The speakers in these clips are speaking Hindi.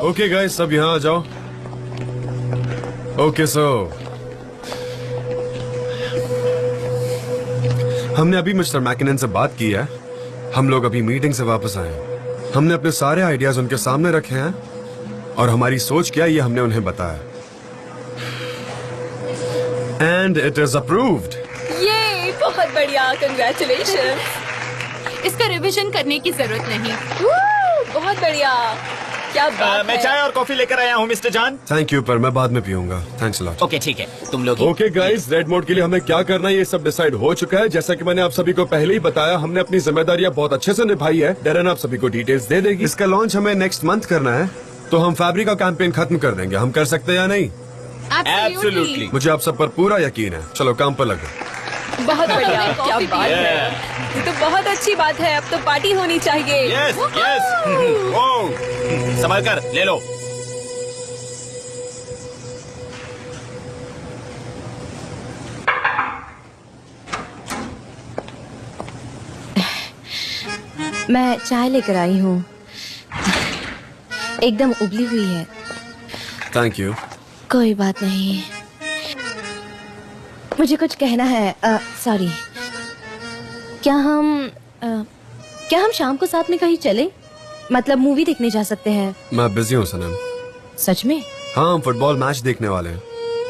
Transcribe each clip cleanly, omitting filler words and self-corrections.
ओके गाइस, सब यहाँ आ जाओ। ओके सो हमने अभी मिस्टर मैकिनन से बात की है। हम लोग अभी मीटिंग से वापस आए हैं। हमने अपने सारे आइडियाज उनके सामने रखे हैं और हमारी सोच क्या है ये हमने उन्हें बताया। And it is approved. ये बहुत बढ़िया, कंग्रेचुलेशन। इसका रिवीजन करने की जरूरत नहीं। बहुत बढ़िया, क्या बात मैं है। चाय और कॉफी लेकर आया हूँ मिस्टर जॉन। थैंक यू, पर मैं बाद में पीऊंगा। Thanks a lot. ओके ठीक है, तुम लोग ओके गाइस, रेड मोड के लिए हमें क्या करना है ये सब डिसाइड हो चुका है। जैसा कि मैंने आप सभी को पहले ही बताया, हमने अपनी जिम्मेदारियां बहुत अच्छे से निभाई है। डेरन आप सभी को डिटेल्स दे देगी। इसका लॉन्च हमें नेक्स्ट मंथ करना है, तो हम फैब्रिक का कैंपेन खत्म कर देंगे। हम कर सकते हैं या नहीं? Absolutely. मुझे आप सब पर पूरा यकीन है। चलो काम पर लगो। बहुत बढ़िया, क्या कॉफी बात है। ये तो बहुत अच्छी बात है। अब तो पार्टी होनी चाहिए। Yes yes. ओ संभाल कर ले लो। मैं चाय लेकर आई हूँ, एकदम उबली हुई है। Thank you. कोई बात नहीं, मुझे कुछ कहना है। सॉरी, क्या हम शाम को साथ में कहीं चले? मतलब मूवी देखने जा सकते हैं। मैं बिजी हूँ सनम। सच में? हाँ, हम फुटबॉल मैच देखने वाले हैं,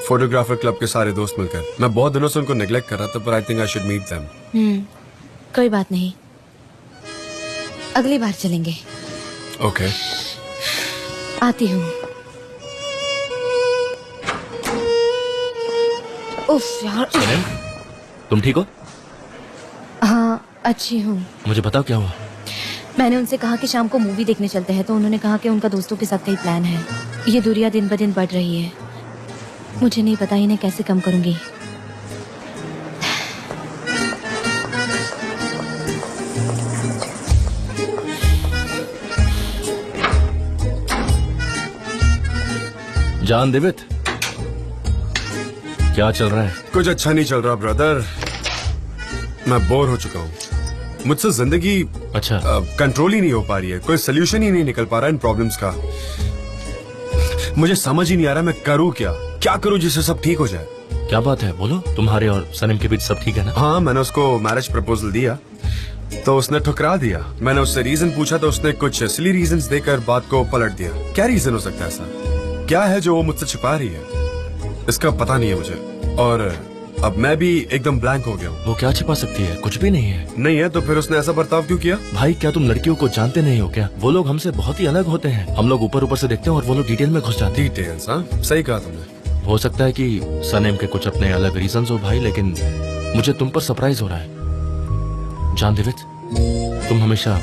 फोटोग्राफर क्लब के सारे दोस्त मिलकर। मैं बहुत दिनों से उनको नेग्लेक्ट कर रहा था, पर I think I should meet them. कोई बात नहीं, अगली बार चलेंगे। ओके। आती हूँ। उफ यार। सनम, तुम ठीक हो? हाँ, अच्छी हूँ। मुझे बताओ क्या हुआ। मैंने उनसे कहा कि शाम को मूवी देखने चलते हैं, तो उन्होंने कहा कि उनका दोस्तों के साथ कई प्लान है। ये दूरियां दिन ब दिन बढ़ रही है। मुझे नहीं पता इन्हें कैसे कम करूंगी। जान देवित, क्या चल रहा है? कुछ अच्छा नहीं चल रहा ब्रदर। मैं बोर हो चुका हूँ। मुझसे जिंदगी अच्छा। कंट्रोल ही नहीं हो पा रही है। कोई सोल्यूशन ही नहीं निकल पा रहा है इन प्रॉब्लम्स का। मुझे समझ ही नहीं आ रहा मैं करूँ क्या करूँ जिससे सब ठीक हो जाए। क्या बात है, बोलो। तुम्हारे और सनम के बीच सब ठीक है ना? हाँ, मैंने उसको मैरिज प्रपोजल दिया तो उसने ठुकरा दिया। मैंने उससे रीजन पूछा तो उसने कुछ सिली रीजंस देकर बात को पलट दिया। क्या रीजन हो सकता है ऐसा? क्या है जो वो मुझसे छिपा रही है? इसका पता नहीं है मुझे, और अब मैं भी एकदम ब्लैंक हो गया हूँ। वो क्या छिपा सकती है? कुछ भी नहीं है। नहीं है तो फिर उसने ऐसा बर्ताव क्यों किया? भाई, क्या तुम लड़कियों को जानते नहीं हो क्या? वो लोग हमसे बहुत ही अलग होते हैं। हम लोग ऊपर ऊपर से देखते हैं और वो लोग डिटेल में घुस जाते हैं। डिटेल्स? हाँ, सही कहा तुमने। हो सकता है कि सनम के कुछ अपने अलग रीजंस हो भाई, लेकिन मुझे तुम पर सरप्राइज हो रहा है। जान देवित, तुम हमेशा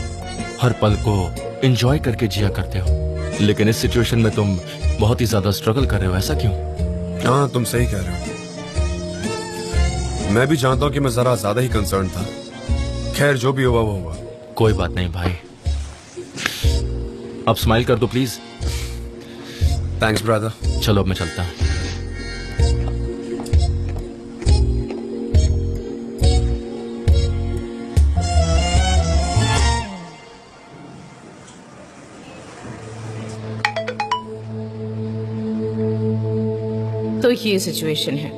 हर पल को एंजॉय करके जिया करते हो, लेकिन इस सिचुएशन में तुम बहुत ही ज्यादा स्ट्रगल कर रहे हो। ऐसा क्यों? हाँ, तुम सही कह रहे हो। मैं भी जानता हूँ कि मैं जरा ज्यादा ही कंसर्न था। खैर, जो भी हुआ वो हुआ। कोई बात नहीं भाई, अब स्माइल कर दो प्लीज। Thanks brother. चलो अब मैं चलता हूँ। तो ये सिचुएशन है।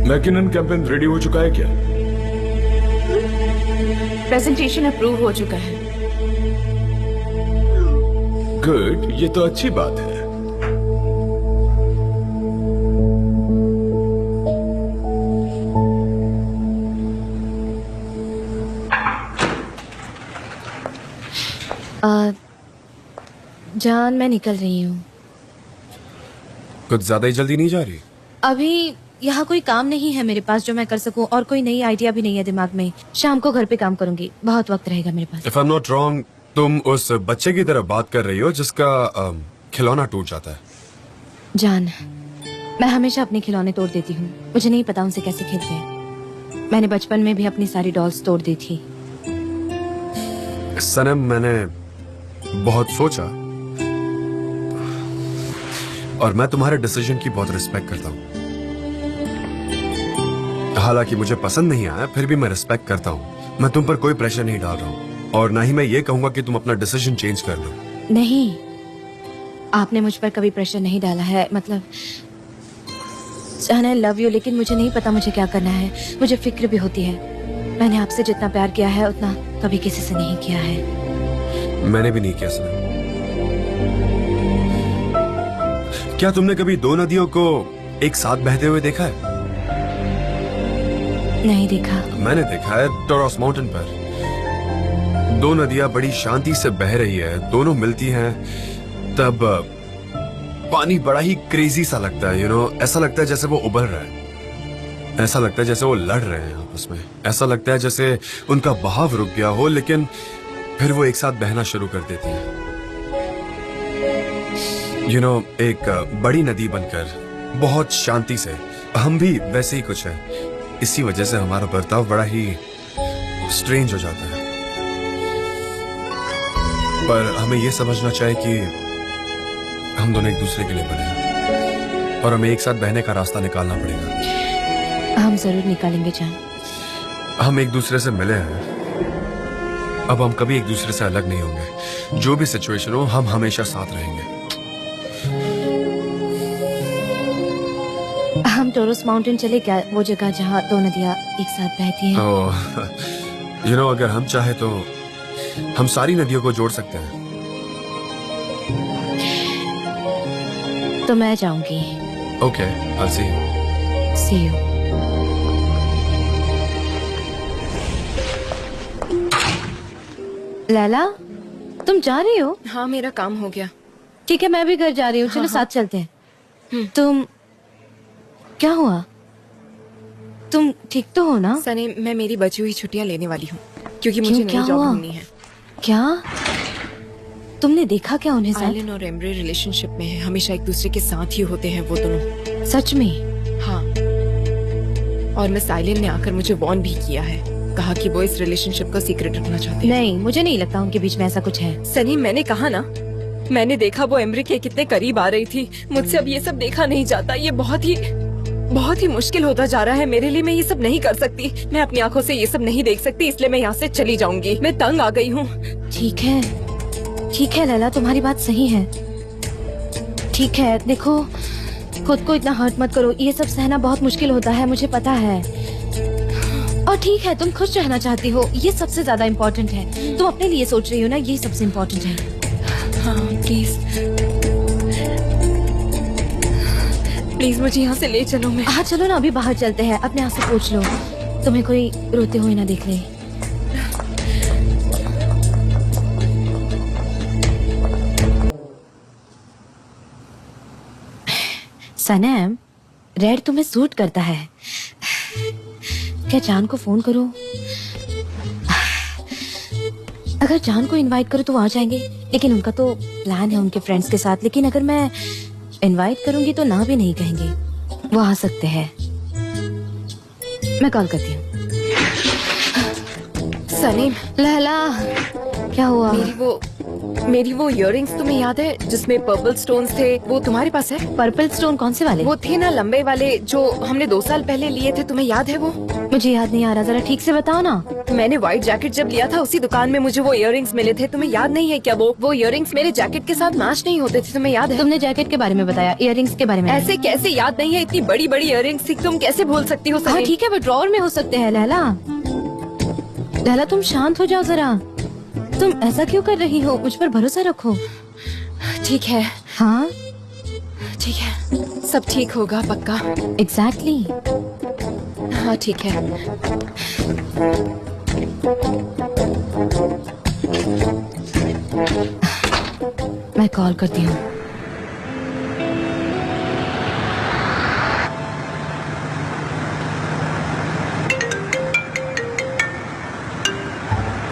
मैकिनन कैंपेन रेडी हो चुका है क्या? प्रेजेंटेशन अप्रूव हो चुका है। गुड, ये तो अच्छी बात है। जान, मैं निकल रही हूँ। कुछ ज्यादा ही जल्दी नहीं जा रही? अभी यहाँ कोई काम नहीं है मेरे पास जो मैं कर सकूँ, और कोई नई आइडिया भी नहीं है दिमाग में। शाम को घर पे काम करूंगी, बहुत वक्त रहेगा मेरे पास। If I am not wrong, तुम उस बच्चे की तरफ बात कर रही हो जिसका खिलौना टूट जाता है। जान, मैं हमेशा अपने खिलौने तोड़ देती हूँ। मुझे नहीं पता उनसे कैसे खेलते हैं। मैंने बचपन में भी अपनी सारी डॉल्स तोड़ दी थी। सनम, मैंने बहुत सोचा और मैं तुम्हारे डिसीजन की बहुत रिस्पेक्ट करता हूँ। हालांकि मुझे पसंद नहीं आया, फिर भी मैं रिस्पेक्ट करता हूँ। मैं तुम पर कोई प्रेशर नहीं डाल रहा हूँ और ना ही मैं ये कहूंगा कि तुम अपना डिसीजन चेंज कर लो। नहीं, आपने मुझ पर कभी प्रेशर नहीं डाला है। मतलब जान, आई लव यू, लेकिन मुझे नहीं पता मुझे क्या करना है। मुझे फिक्र भी होती है। मैंने आपसे जितना प्यार किया है उतना कभी किसी से नहीं किया है। मैंने भी नहीं किया सनम। क्या तुमने कभी दो नदियों को एक साथ बहते हुए देखा है? नहीं देखा। मैंने देखा है टोरस माउंटेन पर। दो नदियां बड़ी शांति से बह रही है, दोनों मिलती हैं, तब पानी बड़ा ही क्रेजी सा लगता है। ऐसा लगता है जैसे वो उबल रहा है, ऐसा लगता है जैसे वो लड़ रहे हैं आपस में, ऐसा लगता है जैसे उनका बहाव रुक गया हो, लेकिन फिर वो एक साथ बहना शुरू कर देती है। एक बड़ी नदी बनकर बहुत शांति से। हम भी वैसे ही कुछ है। इसी वजह से हमारा बर्ताव बड़ा ही स्ट्रेंज हो जाता है। पर हमें यह समझना चाहिए कि हम दोनों एक दूसरे के लिए बने हैं और हमें एक साथ बहने का रास्ता निकालना पड़ेगा। हम जरूर निकालेंगे जान। हम एक दूसरे से मिले हैं, अब हम कभी एक दूसरे से अलग नहीं होंगे। जो भी सिचुएशन हो, हम हमेशा साथ रहेंगे। हम टोरस माउंटेन चले क्या? वो जगह जहाँ दो नदियाँ एक साथ बहती हैं। अगर हम चाहे तो हम सारी नदियों को जोड़ सकते हैं। तो मैं जाऊंगी। Okay, I'll see you. See you. Laila, तुम जा रही हो? हाँ, मेरा काम हो गया। ठीक है, मैं भी घर जा रही हूँ। चलो साथ चलते हैं। तुम, क्या हुआ? तुम ठीक तो हो ना? सनी, मैं मेरी बची हुई छुट्टियां लेने वाली हूँ क्योंकि मुझे क्या नई जॉब हुआ? ढूंढनी है। क्या? तुमने देखा क्या उन्हें साथ? आयलन और एम्ब्रे रिलेशनशिप में है, हमेशा एक दूसरे के साथ ही होते हैं वो दोनों। सच में? हाँ, और मिस आयलन ने आकर मुझे वॉर्न भी किया है। कहा कि वो इस रिलेशनशिप को सीक्रेट रखना चाहते हैं। नहीं, मुझे नहीं लगता उनके बीच में ऐसा कुछ है। सनी, मैंने कहा ना, मैंने देखा वो एम्ब्रे के कितने करीब आ रही थी। मुझसे अब ये सब देखा नहीं जाता। ये बहुत ही मुश्किल होता जा रहा है मेरे लिए। मैं ये सब नहीं कर सकती। मैं अपनी आंखों से ये सब नहीं देख सकती, इसलिए मैं यहाँ से चली जाऊंगी। मैं तंग आ गई हूँ। ठीक है लैला, तुम्हारी बात सही है। ठीक है, देखो, खुद को इतना हर्ट मत करो। ये सब सहना बहुत मुश्किल होता है, मुझे पता है। और ठीक है, तुम खुश रहना चाहती हो, ये सबसे ज्यादा इम्पोर्टेंट है। तुम अपने लिए सोच रही हो ना, ये सबसे इम्पोर्टेंट है। हाँ, प्लीज मुझे यहाँ से ले चलो। मैं हाँ चलो ना, अभी बाहर चलते हैं। अपने आप से पूछ लो, तुम्हें कोई रोते हुए ना देख ले। सनम, रेड तुम्हें सूट करता है। क्या जान को फोन करो? अगर जान को इनवाइट करो तो वो आ जाएंगे, लेकिन उनका तो प्लान है उनके फ्रेंड्स के साथ। लेकिन अगर मैं इनवाइट करूंगी तो ना भी नहीं कहेंगे, वो आ सकते हैं। मैं कॉल करती हूँ। सनी, लैला, क्या हुआ? मेरी वो इयररिंग्स तुम्हें याद है जिसमें पर्पल स्टोन्स थे? वो तुम्हारे पास है? पर्पल स्टोन कौन से वाले? वो थे ना लंबे वाले जो हमने 2 साल पहले लिए थे, तुम्हें याद है वो? मुझे याद नहीं आ रहा, जरा ठीक से बताओ ना। मैंने व्हाइट जैकेट जब लिया था उसी दुकान में मुझे वो इयररिंग्स मिले थे। तुम्हें याद नहीं है क्या? वो इयररिंग्स मेरे जैकेट के साथ मैच नहीं होते थे, तुम्हें याद है? तुमने जैकेट के बारे में बताया, इयररिंग्स के बारे में ऐसे कैसे याद नहीं है? इतनी बड़ी बड़ी इयररिंग्स थी, तुम कैसे भूल सकती हो? हाँ ठीक है, वो ड्रॉअर में हो सकते हैं। लैला, तुम शांत हो जाओ जरा। तुम ऐसा क्यों कर रही हो? मुझ पर भरोसा रखो। ठीक है। हाँ ठीक है, सब ठीक होगा पक्का। एग्जैक्टली। हाँ ठीक है। मैं कॉल करती हूँ।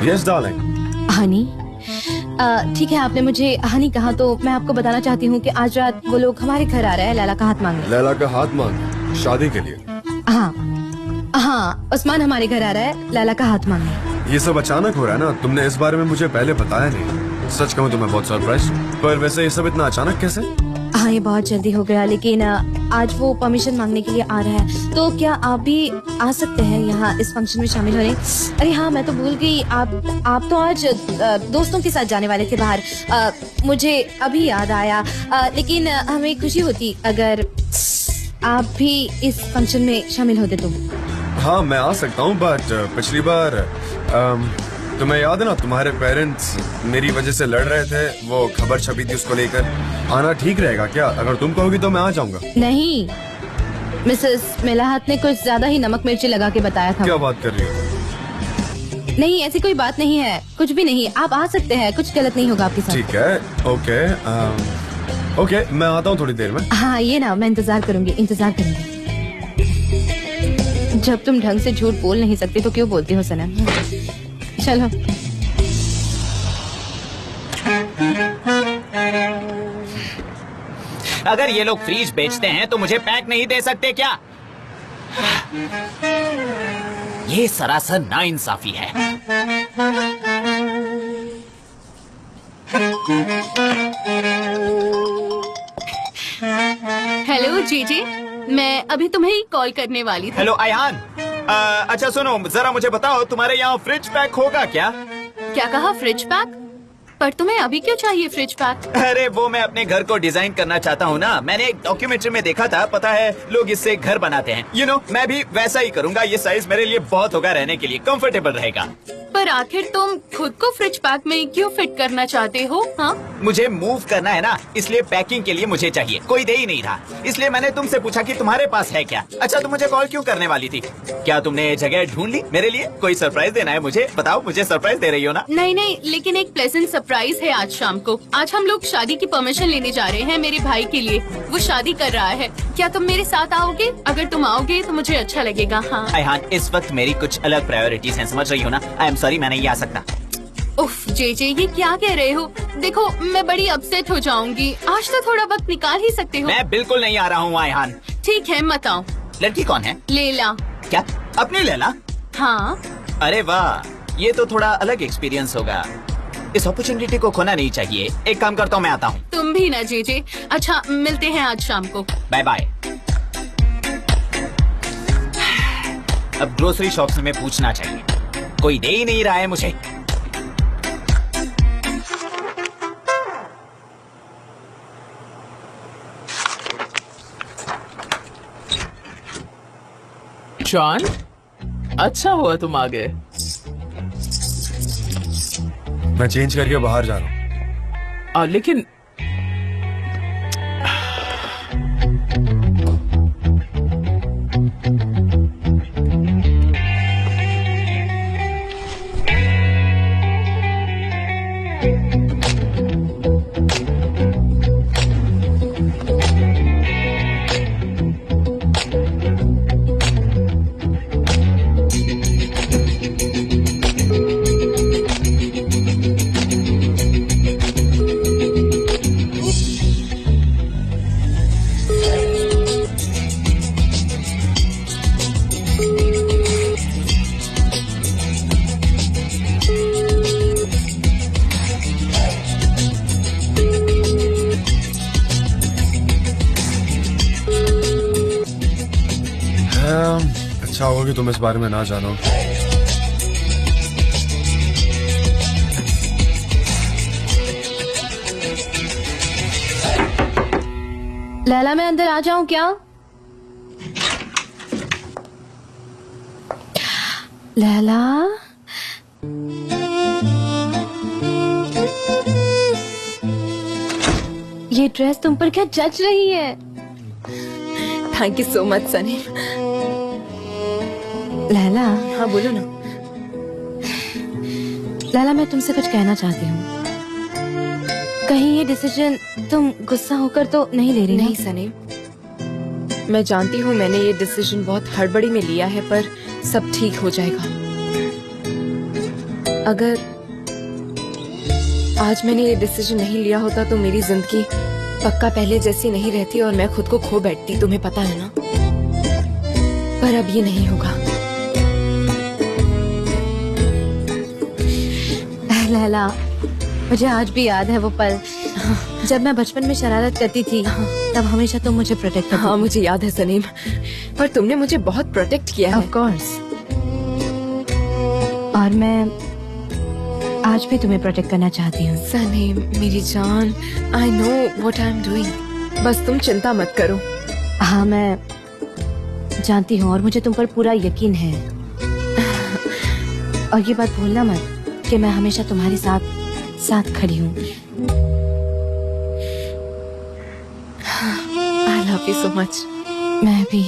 Yes darling. हनी, ठीक है, आपने मुझे हनी कहा तो मैं आपको बताना चाहती हूँ कि आज रात वो लोग हमारे घर आ रहे हैं लैला का हाथ मांगने। लैला का हाथ मांगने? शादी के लिए? हाँ, उस्मान हमारे घर आ रहा है लैला का हाथ मांगने। ये सब अचानक हो रहा है ना, तुमने इस बारे में मुझे पहले बताया नहीं। सच कहूँ तो मैं बहुत सरप्राइज हूँ। पर वैसे ये सब इतना अचानक कैसे? हाँ, ये बहुत जल्दी हो गया, लेकिन आज वो परमिशन मांगने के लिए आ रहा है, तो क्या आप भी आ सकते हैं यहाँ इस फंक्शन में शामिल होने? अरे हाँ, मैं तो भूल गई, आप तो आज दोस्तों के साथ जाने वाले थे बाहर। मुझे अभी याद आया, लेकिन हमें खुशी होती अगर आप भी इस फंक्शन में शामिल होते तो। हाँ, मैं आ सकता हूँ, बट पिछली बार तुम्हें याद है ना, तुम्हारे पेरेंट्स मेरी वजह से लड़ रहे थे, वो खबर छपी थी उसको लेकर। आना ठीक रहेगा क्या? अगर तुम कहोगी तो मैं आ जाऊंगा। नहीं, मिसेस मिलाहत ने कुछ ज्यादा ही नमक मिर्ची लगा के बताया था। क्या बात कर रही हो? नहीं, ऐसी कोई बात नहीं है, कुछ भी नहीं। आप आ सकते हैं, कुछ गलत नहीं होगा आपके साथ। ठीक है, ओके, मैं आता हूँ थोड़ी देर में। हाँ, ये ना, मैं इंतजार करूंगी। जब तुम ढंग से झूठ बोल नहीं सकते तो क्यों बोलती हो सनम? चलो। अगर ये लोग फ्रीज बेचते हैं तो मुझे पैक नहीं दे सकते क्या? ये सरासर नाइंसाफी है। हेलो जीजी, मैं अभी तुम्हें ही कॉल करने वाली थी। हेलो अयान, अच्छा सुनो, जरा मुझे बताओ तुम्हारे यहाँ फ्रिज पैक होगा क्या? क्या कहा, फ्रिज पैक? पर तुम्हें अभी क्यों चाहिए फ्रिज पैक? अरे वो मैं अपने घर को डिजाइन करना चाहता हूँ ना। मैंने एक डॉक्यूमेंट्री में देखा था, पता है लोग इससे घर बनाते हैं। यू नो, मैं भी वैसा ही करूँगा। ये साइज मेरे लिए बहुत होगा, रहने के लिए कंफर्टेबल रहेगा। पर आखिर तुम खुद को फ्रिज पैक में क्यों फिट करना चाहते हो? हाँ, मुझे मूव करना है ना, इसलिए पैकिंग के लिए मुझे चाहिए। कोई दे ही नहीं रहा, इसलिए मैंने तुमसे पूछा कि तुम्हारे पास है क्या। अच्छा, तुम मुझे कॉल क्यों करने वाली थी? क्या तुमने जगह ढूंढ ली मेरे लिए? कोई सरप्राइज देना है मुझे? बताओ, मुझे सरप्राइज दे रही हो ना? नहीं, लेकिन एक प्लेजेंट सरप्राइज है आज शाम को। आज हम लोग शादी की परमिशन लेने जा रहे हैं मेरे भाई के लिए। वो शादी कर रहा है। क्या तुम मेरे साथ आओगे? अगर तुम आओगे तो मुझे अच्छा लगेगा। हाँ अयहान, इस वक्त मेरी कुछ अलग प्रायोरिटीज हैं, समझ रही हो ना? आई एम सॉरी, मैं नहीं आ सकता। उफ जे, ये क्या कह रहे हो? देखो, मैं बड़ी अपसेट हो जाऊंगी। आज तो थोड़ा वक्त निकाल ही सकते हो। मैं बिल्कुल नहीं आ रहा हूँ अयहान। ठीक है, मत आओ। लड़की कौन है? लैला। क्या अपनी लैला? हाँ, अरे वाह, ये तो थोड़ा अलग एक्सपीरियंस होगा। इस अपॉर्चुनिटी को खोना नहीं चाहिए। एक काम करता हूँ, मैं आता हूँ। तुम भी ना जे। अच्छा, मिलते हैं आज शाम को। Bye bye. अब ग्रोसरी शॉप से मैं पूछना चाहिए, कोई दे ही नहीं रहा है मुझे। जॉन, अच्छा हुआ तुम आ गए। मैं चेंज करके बाहर जा रहा हूँ। लेकिन अच्छा होगा कि तुम इस बारे में ना जानो। लैला, मैं अंदर आ जाऊं क्या? लैला, ये ड्रेस तुम पर क्या जच रही है? Thank you so much Sunny. Laila, हाँ बोलो ना। लैला, मैं तुमसे कुछ कहना चाहती हूँ। कहीं ये डिसीजन तुम गुस्सा होकर तो नहीं ले रही? नहीं सनी, मैं जानती हूँ मैंने ये डिसीजन बहुत हड़बड़ी में लिया है, पर सब ठीक हो जाएगा। अगर आज मैंने ये डिसीजन नहीं लिया होता तो मेरी जिंदगी पक्का पहले जैसी नहीं रहती और मैं खुद को खो बैठती, तुम्हें पता है ना। पर अब ये नहीं होगा। लैला, मुझे आज भी याद है वो पल जब मैं बचपन में शरारत करती थी तब हमेशा तुम मुझे प्रोटेक्ट करती हाँ मुझे याद है सनीम, पर तुमने मुझे बहुत प्रोटेक्ट किया है। ऑफ कोर्स, और मैं आज भी तुम्हें प्रोटेक्ट करना चाहती हूँ। सनीम मेरी जान, I know what I am doing, बस तुम चिंता मत करो। हाँ मैं जानती हूँ और मुझे तुम पर पूरा यकीन है। और ये बात भूलना मत कि मैं हमेशा तुम्हारे साथ खड़ी हूँ। I love you so much. मैं भी।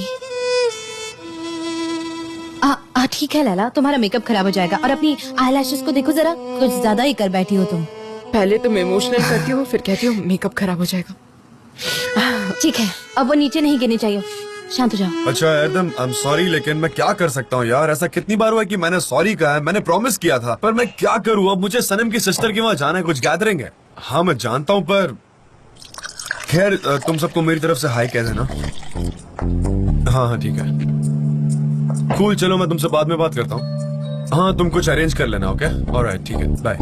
ठीक है लैला, तुम्हारा मेकअप खराब हो जाएगा। और अपनी आईलैशेस को देखो जरा, कुछ ज्यादा ही कर बैठी हो तुम। पहले तुम इमोशनल करती हो, फिर कहती हो मेकअप खराब हो जाएगा। ठीक है, अब वो नीचे नहीं गिरनी चाहिए। शांत हो जाओ। अच्छा एकदम आई एम सॉरी, लेकिन मैं क्या कर सकता हूँ यार। ऐसा कितनी बार हुआ कि मैंने सॉरी कहा है, मैंने प्रॉमिस किया था, पर मैं क्या करूँ। अब मुझे सनम की सिस्टर के वहाँ जाना है, कुछ गैदरिंग है। हाँ मैं जानता हूँ, पर खैर तुम सबको मेरी तरफ से हाई कह देना। हाँ हाँ ठीक है, कूल। चलो मैं तुमसे बाद में बात करता हूँ। हाँ तुम कुछ अरेंज कर लेना। ओके ऑलराइट, ठीक है, बाय।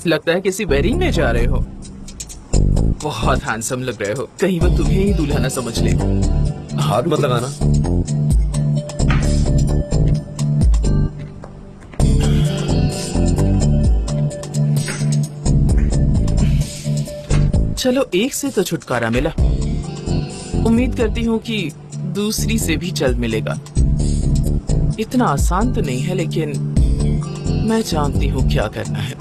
लगता है किसी वेडिंग में जा रहे हो। बहुत हैंडसम लग रहे हो, कहीं वो तुम्हें ही दूल्हा ना समझ ले। हाथ मत लगाना। चलो एक से तो छुटकारा मिला, उम्मीद करती हूँ कि दूसरी से भी जल्द मिलेगा। इतना आसान तो नहीं है, लेकिन मैं जानती हूँ क्या करना है।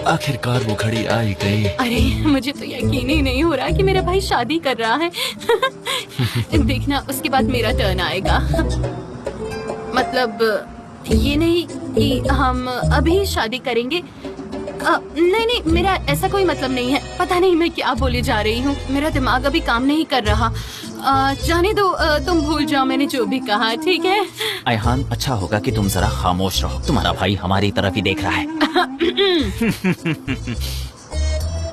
आखिरकार वो घड़ी आ ही गई। अरे मुझे तो यकीन ही नहीं हो रहा कि मेरा भाई शादी कर रहा है। देखना उसके बाद मेरा टर्न आएगा। मतलब ये नहीं कि हम अभी शादी करेंगे। नहीं नहीं, मेरा ऐसा कोई मतलब नहीं है। पता नहीं मैं क्या बोले जा रही हूँ, मेरा दिमाग अभी काम नहीं कर रहा। जाने दो, तुम भूल जाओ मैंने जो भी कहा, ठीक है? अयहान, अच्छा होगा कि तुम जरा खामोश रहो। तुम्हारा भाई हमारी तरफ ही देख रहा है।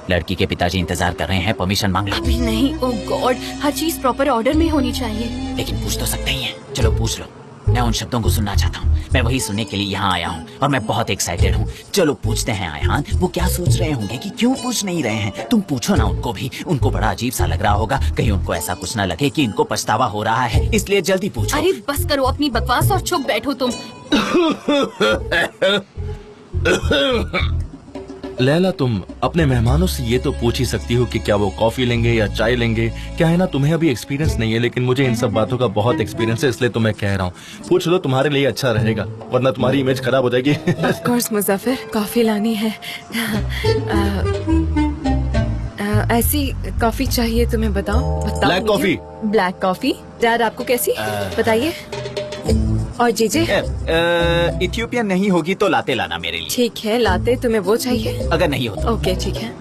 लड़की के पिताजी इंतजार कर रहे हैं, परमिशन मांग लो। अभी नहीं, ओह गॉड, हर चीज प्रॉपर ऑर्डर में होनी चाहिए। लेकिन पूछ तो सकते ही हैं। चलो पूछ लो। मैं उन शब्दों को सुनना चाहता हूँ, मैं वही सुनने के लिए यहाँ आया हूँ और मैं बहुत एक्साइटेड हूँ। चलो पूछते हैं अयहान, वो क्या सोच रहे होंगे कि क्यों पूछ नहीं रहे हैं। तुम पूछो ना उनको भी, उनको बड़ा अजीब सा लग रहा होगा। कहीं उनको ऐसा कुछ ना लगे कि इनको पछतावा हो रहा है, इसलिए जल्दी पूछो। अरे बस करो अपनी बकवास और चुप बैठो तुम। लैला, तुम अपने मेहमानों से ये तो पूछ ही सकती हो कि क्या वो कॉफी लेंगे या चाय लेंगे। क्या है ना, तुम्हें अभी एक्सपीरियंस नहीं है, लेकिन मुझे इन सब बातों का बहुत एक्सपीरियंस है, इसलिए तो मैं कह रहा हूँ पूछ लो, तुम्हारे लिए अच्छा रहेगा, वरना तुम्हारी इमेज खराब हो जाएगी। ऑफ कोर्स मुजफ्फर, कॉफी लानी है। ऐसी कॉफी चाहिए तुम्हें, बताओ। Black coffee. Black coffee. Dad आपको कैसी बताइए। और जीजे? इथियोपियन नहीं होगी तो लाते लाना मेरे लिए। ठीक है, लाते। तुम्हें वो चाहिए? अगर नहीं हो तो। ओके ठीक है।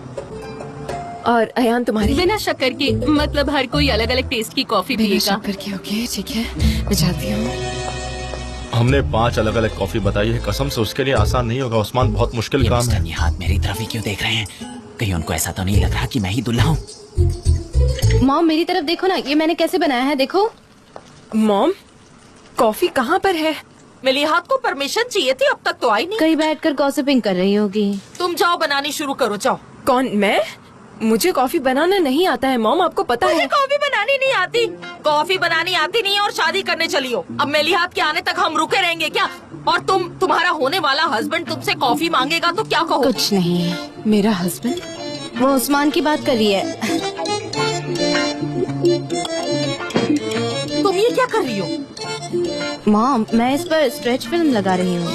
और अयान तुम्हारी? बिना शक्कर की, मतलब हर कोई अलग अलग टेस्ट की कॉफी बिना पिएगा। शक्कर की। ओके ठीक है, मैं जाती हूँ। हमने 5 अलग अलग कॉफी बताई है, कसम से उसके लिए आसान नहीं होगा उस्मान, बहुत मुश्किल ये काम मिस्टर है। निहात मेरी तरफ ही क्यों देख रहे हैं? कहीं उनको ऐसा तो नहीं लग रहा कि मैं ही दुल्हा हूँ? मॉम मेरी तरफ देखो ना, ये मैंने कैसे बनाया है, देखो। मॉम, कॉफी कहाँ पर है? मेलिहात को परमिशन चाहिए थी, अब तक तो आई नहीं। कहीं बैठकर गॉसिपिंग कर रही होगी। तुम जाओ बनानी शुरू करो, जाओ। कौन? मैं? मुझे कॉफी बनाना नहीं आता है मॉम, आपको पता मुझे है। कॉफी बनानी नहीं आती। कॉफी बनानी आती नहीं है और शादी करने चली हो। अब मेलिहात के आने तक हम रुके रहेंगे क्या? और तुम्हारा होने वाला हस्बैंड तुमसे कॉफी मांगेगा तो क्या कहो? कुछ नहीं, मेरा हस्बैंड? वो उस्मान की बात कर रही है। तुम ये क्या कर रही हो? मॉम, मैं इस पर स्ट्रेच फिल्म लगा रही हूँ।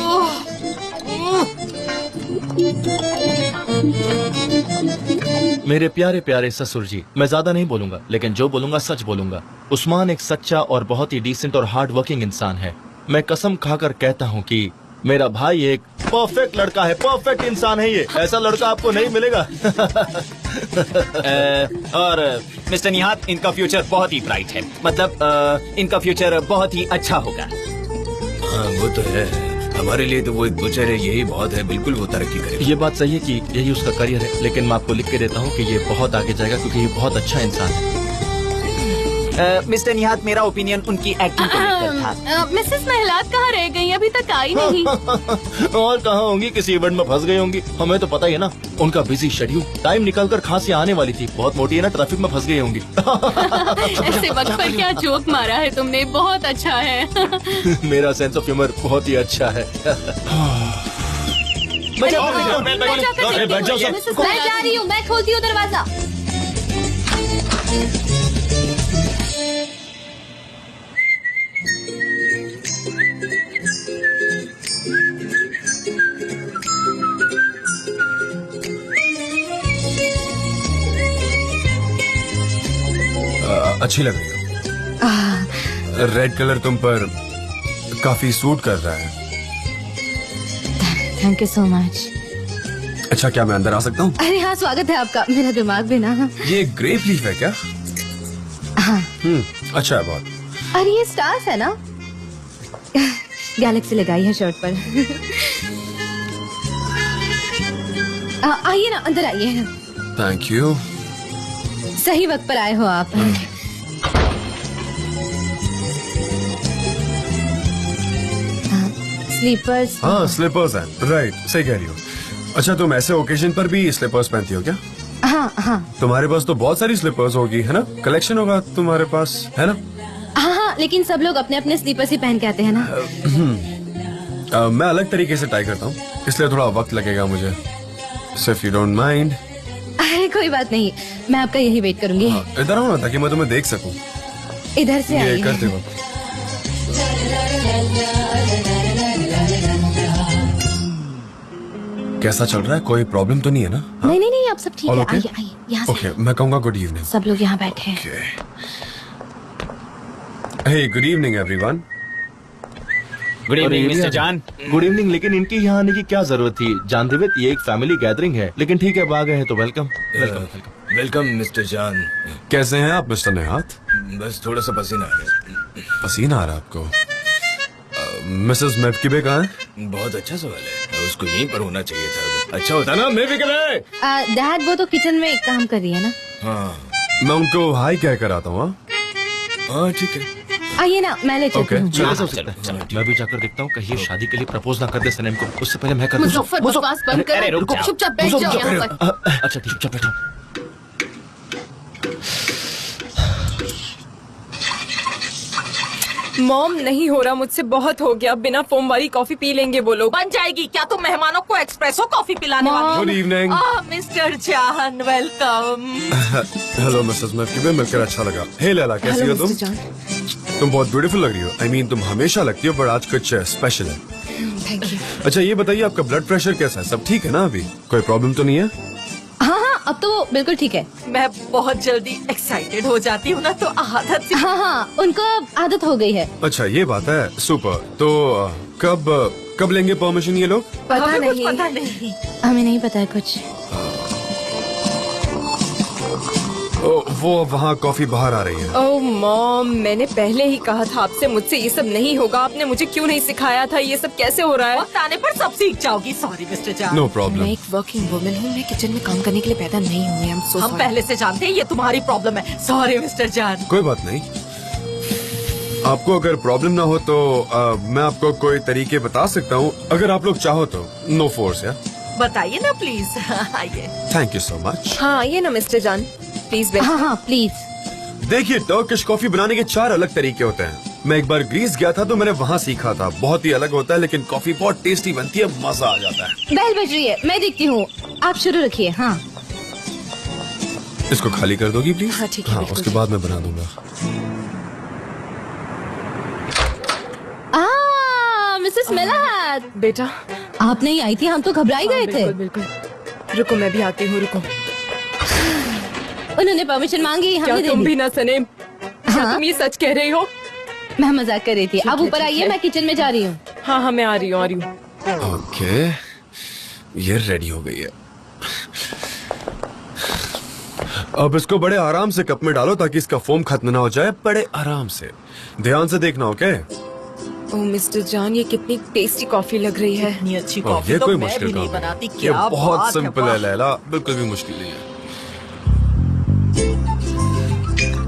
मेरे प्यारे प्यारे ससुर जी, मैं ज्यादा नहीं बोलूंगा, लेकिन जो बोलूंगा सच बोलूंगा। उस्मान एक सच्चा और बहुत ही डिसेंट और हार्ड वर्किंग इंसान है। मैं कसम खाकर कहता हूँ कि मेरा भाई एक परफेक्ट लड़का है, परफेक्ट इंसान है ये। ऐसा लड़का आपको नहीं मिलेगा। और मिस्टर निहात, इनका फ्यूचर बहुत ही ब्राइट है। मतलब इनका फ्यूचर बहुत ही अच्छा होगा। हाँ वो तो है, हमारे लिए तो वो एक बुचर है, यही बहुत है। बिल्कुल वो तरक्की करेगा। ये बात सही है कि यही उसका करियर है, लेकिन मैं आपको लिख के देता हूँ कि ये बहुत आगे जाएगा क्योंकि ये बहुत अच्छा इंसान है। मिस्टर निहात, मेरा ओपिनियन उनकी एक्टिंग को लेकर था। मिसेस महलात कहाँ रह गई? अभी तक आई नहीं। और कहाँ होंगी, किसी इवेंट में फंस गई होंगी। हमें तो पता ही है ना, उनका बिजी शेड्यूल, टाइम निकालकर खांसी आने वाली थी। बहुत मोटी है ना, ट्रैफिक में फंस गई होंगी। ऐसे वक्त पर क्या जोक मारा है तुमने, बहुत अच्छा है। मेरा सेंस ऑफ ह्यूमर बहुत ही अच्छा है। मैं जा रही हूँ, मैं खोलती हूँ दरवाजा। अच्छी लग रही हो। रेड कलर तुम पर काफी सूट कर रहा है। Thank you so much. अच्छा, क्या मैं अंदर आ सकता हूँ? अरे हाँ, स्वागत है आपका। मेरा दिमाग भी ना। ये ग्रेप लीफ है क्या? हाँ। अच्छा है बहुत। अरे ये स्टार्स है ना, गैलेक्सी लगाई है शर्ट पर। आइए ना, अंदर आइए। Thank you. सही वक्त पर आए हो आप। स्लीपर्स। हाँ, स्लीपर्स हैं। राइट, सही कह रही हो। अच्छा, तुम ऐसे ओकेजन पर भी स्लीपर्स पहनती हो क्या? हाँ हाँ तुम्हारे पास तो बहुत सारी स्लीपर्स होगी, है ना? कलेक्शन होगा तुम्हारे पास, है ना? हाँ हाँ, लेकिन सब लोग अपने अपने स्लीपर्स ही पहन के आते हैं ना। मैं अलग तरीके से ट्राई करता हूँ, इसलिए थोड़ा वक्त लगेगा मुझे। So if you don't mind। अरे कोई बात नहीं, मैं आपका यही वेट करूंगी। इधर आओ ना, ताकि मैं तुम्हें देख सकूं। इधर से ये आइए। करते वक्त। कैसा चल रहा है? कोई प्रॉब्लम तो नहीं है ना? नहीं नहीं नहीं, आप सब ठीक All है। okay? आइए आइए, यहाँ से। ओके, मैं कहूँगा गुड इवनिंग। सब लोग यहाँ बैठे हैं। Hey, good evening everyone. Good evening mister जान। Good evening. लेकिन इनकी यहाँ आने की क्या जरूरत थी? जानते, ये एक फैमिली गैदरिंग है। लेकिन ठीक है, अब आ गए हैं तो वेलकम। वेलकम मिस्टर जान। कैसे हैं आप मिस्टर निहात? बस थोड़ा सा पसीना आ रहा पसीना आ रहा है आपको? मिसेस मेवकिबे कहाँ है? है। बहुत अच्छा सवाल है, उसको यहीं पर होना चाहिए था। अच्छा होता ना मेवकिबे। डैड, वो तो किचन में काम कर रही है ना। हाँ मैं उनको हाई कह कर आता हूँ। हाँ ठीक है। आइए ना, मैं ले चलती Okay, हूँ। चलो, सब सकता है। मैं भी जाकर देखता हूँ कहीं ये शादी के लिए प्रपोज ना कर दे सनेम को। उससे पहले मैं कर दूँ। मुजफ्फर, बकवास बंद अरे करो। रुक जाओ। चुपचाप बैठ जाओ यहाँ पर। अच्छा ठीक, चुप बैठो। मॉम, नहीं हो रहा मुझसे, बहुत हो गया। बिना फोम वाली कॉफी पी लेंगे वो लोग। बन जाएगी क्या? तुम मेहमानों को एक्सप्रेसो कॉफी पिलाने वाली गुड इवनिंग। हो? मिस्टर जान, वेलकम। हेलो मिसेस मेवकिबे, मिलकर अच्छा लगा। हे लैला, कैसी हो तुम? तुम बहुत ब्यूटीफुल लग रही हो। I mean, तुम हमेशा लगती हो, पर आज कुछ स्पेशल है। Thank you. अच्छा, ये बताइए आपका ब्लड प्रेशर कैसा है? सब ठीक है ना? अभी कोई प्रॉब्लम तो नहीं है? हाँ हाँ, अब तो वो बिल्कुल ठीक है। मैं बहुत जल्दी एक्साइटेड हो जाती हूँ ना, तो आदत से। हाँ हाँ, उनको अब आदत हो गई है। अच्छा, ये बात है। सुपर। तो कब लेंगे परमिशन ये लोग? पता हमें कुछ नहीं, पता नहीं। हमें नहीं पता है कुछ। वो वहाँ कॉफी बाहर आ रही है। ओह मॉम, मैंने पहले ही कहा था आपसे, मुझसे ये सब नहीं होगा। आपने मुझे क्यों नहीं सिखाया था? ये सब कैसे हो रहा है? वक्त आने पर सब सीख जाओगी। सॉरी मिस्टर जान। नो मैं प्रॉब्लम। एक वर्किंग वुमन हूँ, मैं किचन में काम करने के लिए पैदा नहीं हुई। हम पहले से जानते हैं ये तुम्हारी प्रॉब्लम है। सॉरी मिस्टर जान। कोई बात नहीं। आपको अगर प्रॉब्लम ना हो तो मैं आपको कोई तरीके बता सकता हूँ, अगर आप लोग चाहो तो। नो फोर्स या? बताइए ना प्लीज। आइए। Thank you so much. हाँ, आइए ना मिस्टर जान, प्लीज बैठ। हाँ हाँ प्लीज। देखिए, टर्किश कॉफी बनाने के 4 अलग तरीके होते हैं। मैं एक बार ग्रीस गया था तो मैंने वहाँ सीखा था। बहुत ही अलग होता है, लेकिन कॉफी बहुत टेस्टी बनती है, मजा आ जाता है। बेल बज रही है, मैं देखती हूँ। आप शुरू रखिए। हाँ इसको खाली कर दोगी प्लीज? हाँ, ठीक है, हाँ, बिल्कुल। उसके बाद मैं बना दूंगा। मिसेस मेलात, बेटा, आप नहीं आई थी, हम तो घबरा ही गए थे। बिल्कुल बिल्कुल। रुको, मैं भी आती हूँ, रुको। उन्होंने परमिशन मांगी, क्या हमने दे तुम दी। भी ना सनेम? क्या हाँ? तुम ये सच कह रही हो? मैं मजाक कर रही थी। अब ऊपर ठीक आइए, है। मैं किचन में जा रही हूँ। हाँ हाँ, मैं आ रही हूँ। ओके, ये रेडी हो गई है। अब इसको बड़े आराम से कप में डालो ताकि इसका फोम खत्म ना हो जाए। बड़े आराम से, ध्यान से देखना, ओके? ओह मिस्टर जान, ये कितनी टेस्टी कॉफी लग रही है। इतनी अच्छी ओह, कॉफी ये तो कोई मैं मुश्किल भी नहीं काम है। बनाती। ये क्या बहुत बात सिंपल है वाह। लैला, बिल्कुल भी मुश्किल नहीं है।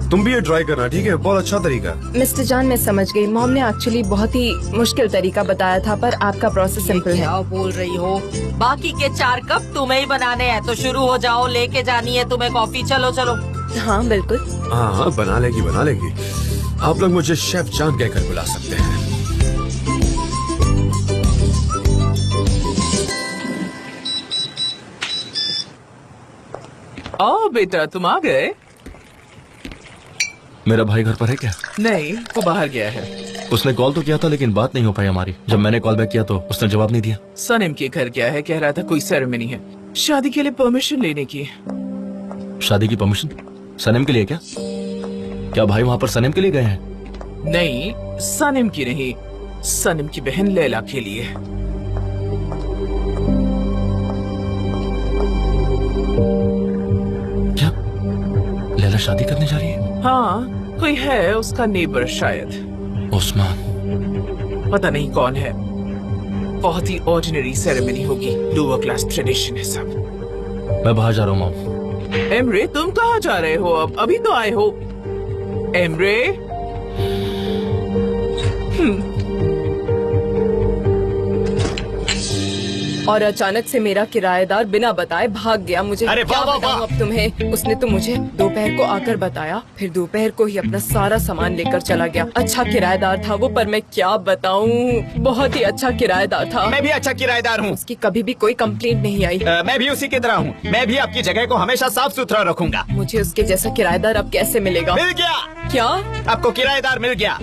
तुम भी ये ट्राई करना, ठीक है? बहुत अच्छा तरीका है। मिस्टर जान, मैं समझ गई। मॉम ने एक्चुअली बहुत ही मुश्किल तरीका बताया था, पर आपका प्रोसेस सिंपल है। क्या बोल रही हो? बाकी के 4 कप तुम्हें ही बनाने हैं, तो शुरू हो जाओ। लेके जानी है तुम्हें कॉफी। चलो चलो। हाँ बिल्कुल। हाँ, बना लेगी, बना लेगी। आप लोग मुझे शेफ जान कहकर बुला सकते हैं। आओ बेटा, तुम आ गए? मेरा भाई घर पर है क्या? नहीं, वो बाहर गया है। उसने कॉल तो किया था लेकिन बात नहीं हो पाई हमारी। जब मैंने कॉल बैक किया तो उसने जवाब नहीं दिया। सनम के घर गया है, कह रहा था कोई सेरेमनी है, शादी के लिए परमिशन लेने की। शादी की परमिशन? सनम के लिए क्या? क्या भाई वहाँ पर सनम के लिए गए हैं? नहीं, सनम की नहीं, सनम की बहन लैला के लिए। क्या लैला शादी करने जा रही है? हाँ, कोई है उसका नेबर शायद। उस्मान। पता नहीं कौन है। बहुत ही ऑर्डिनरी सेरेमनी होगी, लोअर क्लास ट्रेडिशन है सब। मैं बाहर जा रहा हूँ मॉम। एमरे, तुम कहाँ जा रहे हो? अब अभी तो आए हो। एमरे, और अचानक से मेरा किराएदार बिना बताए भाग गया। मुझे अरे क्या वाह, वाह, बताऊं वाह। अब तुम्हें। उसने तो मुझे दोपहर को आकर बताया, फिर दोपहर को ही अपना सारा सामान लेकर चला गया। अच्छा किराएदार था वो, पर मैं क्या बताऊं, बहुत ही अच्छा किराएदार था। मैं भी अच्छा किराएदार हूँ। उसकी कभी भी कोई कंप्लेंट नहीं आई। मैं भी उसी की तरह हूँ। मैं भी आपकी जगह को हमेशा साफ सुथरा रखूंगा। मुझे उसके जैसा किराएदार अब कैसे मिलेगा? मिल गया, क्या? आपको किराएदार मिल गया।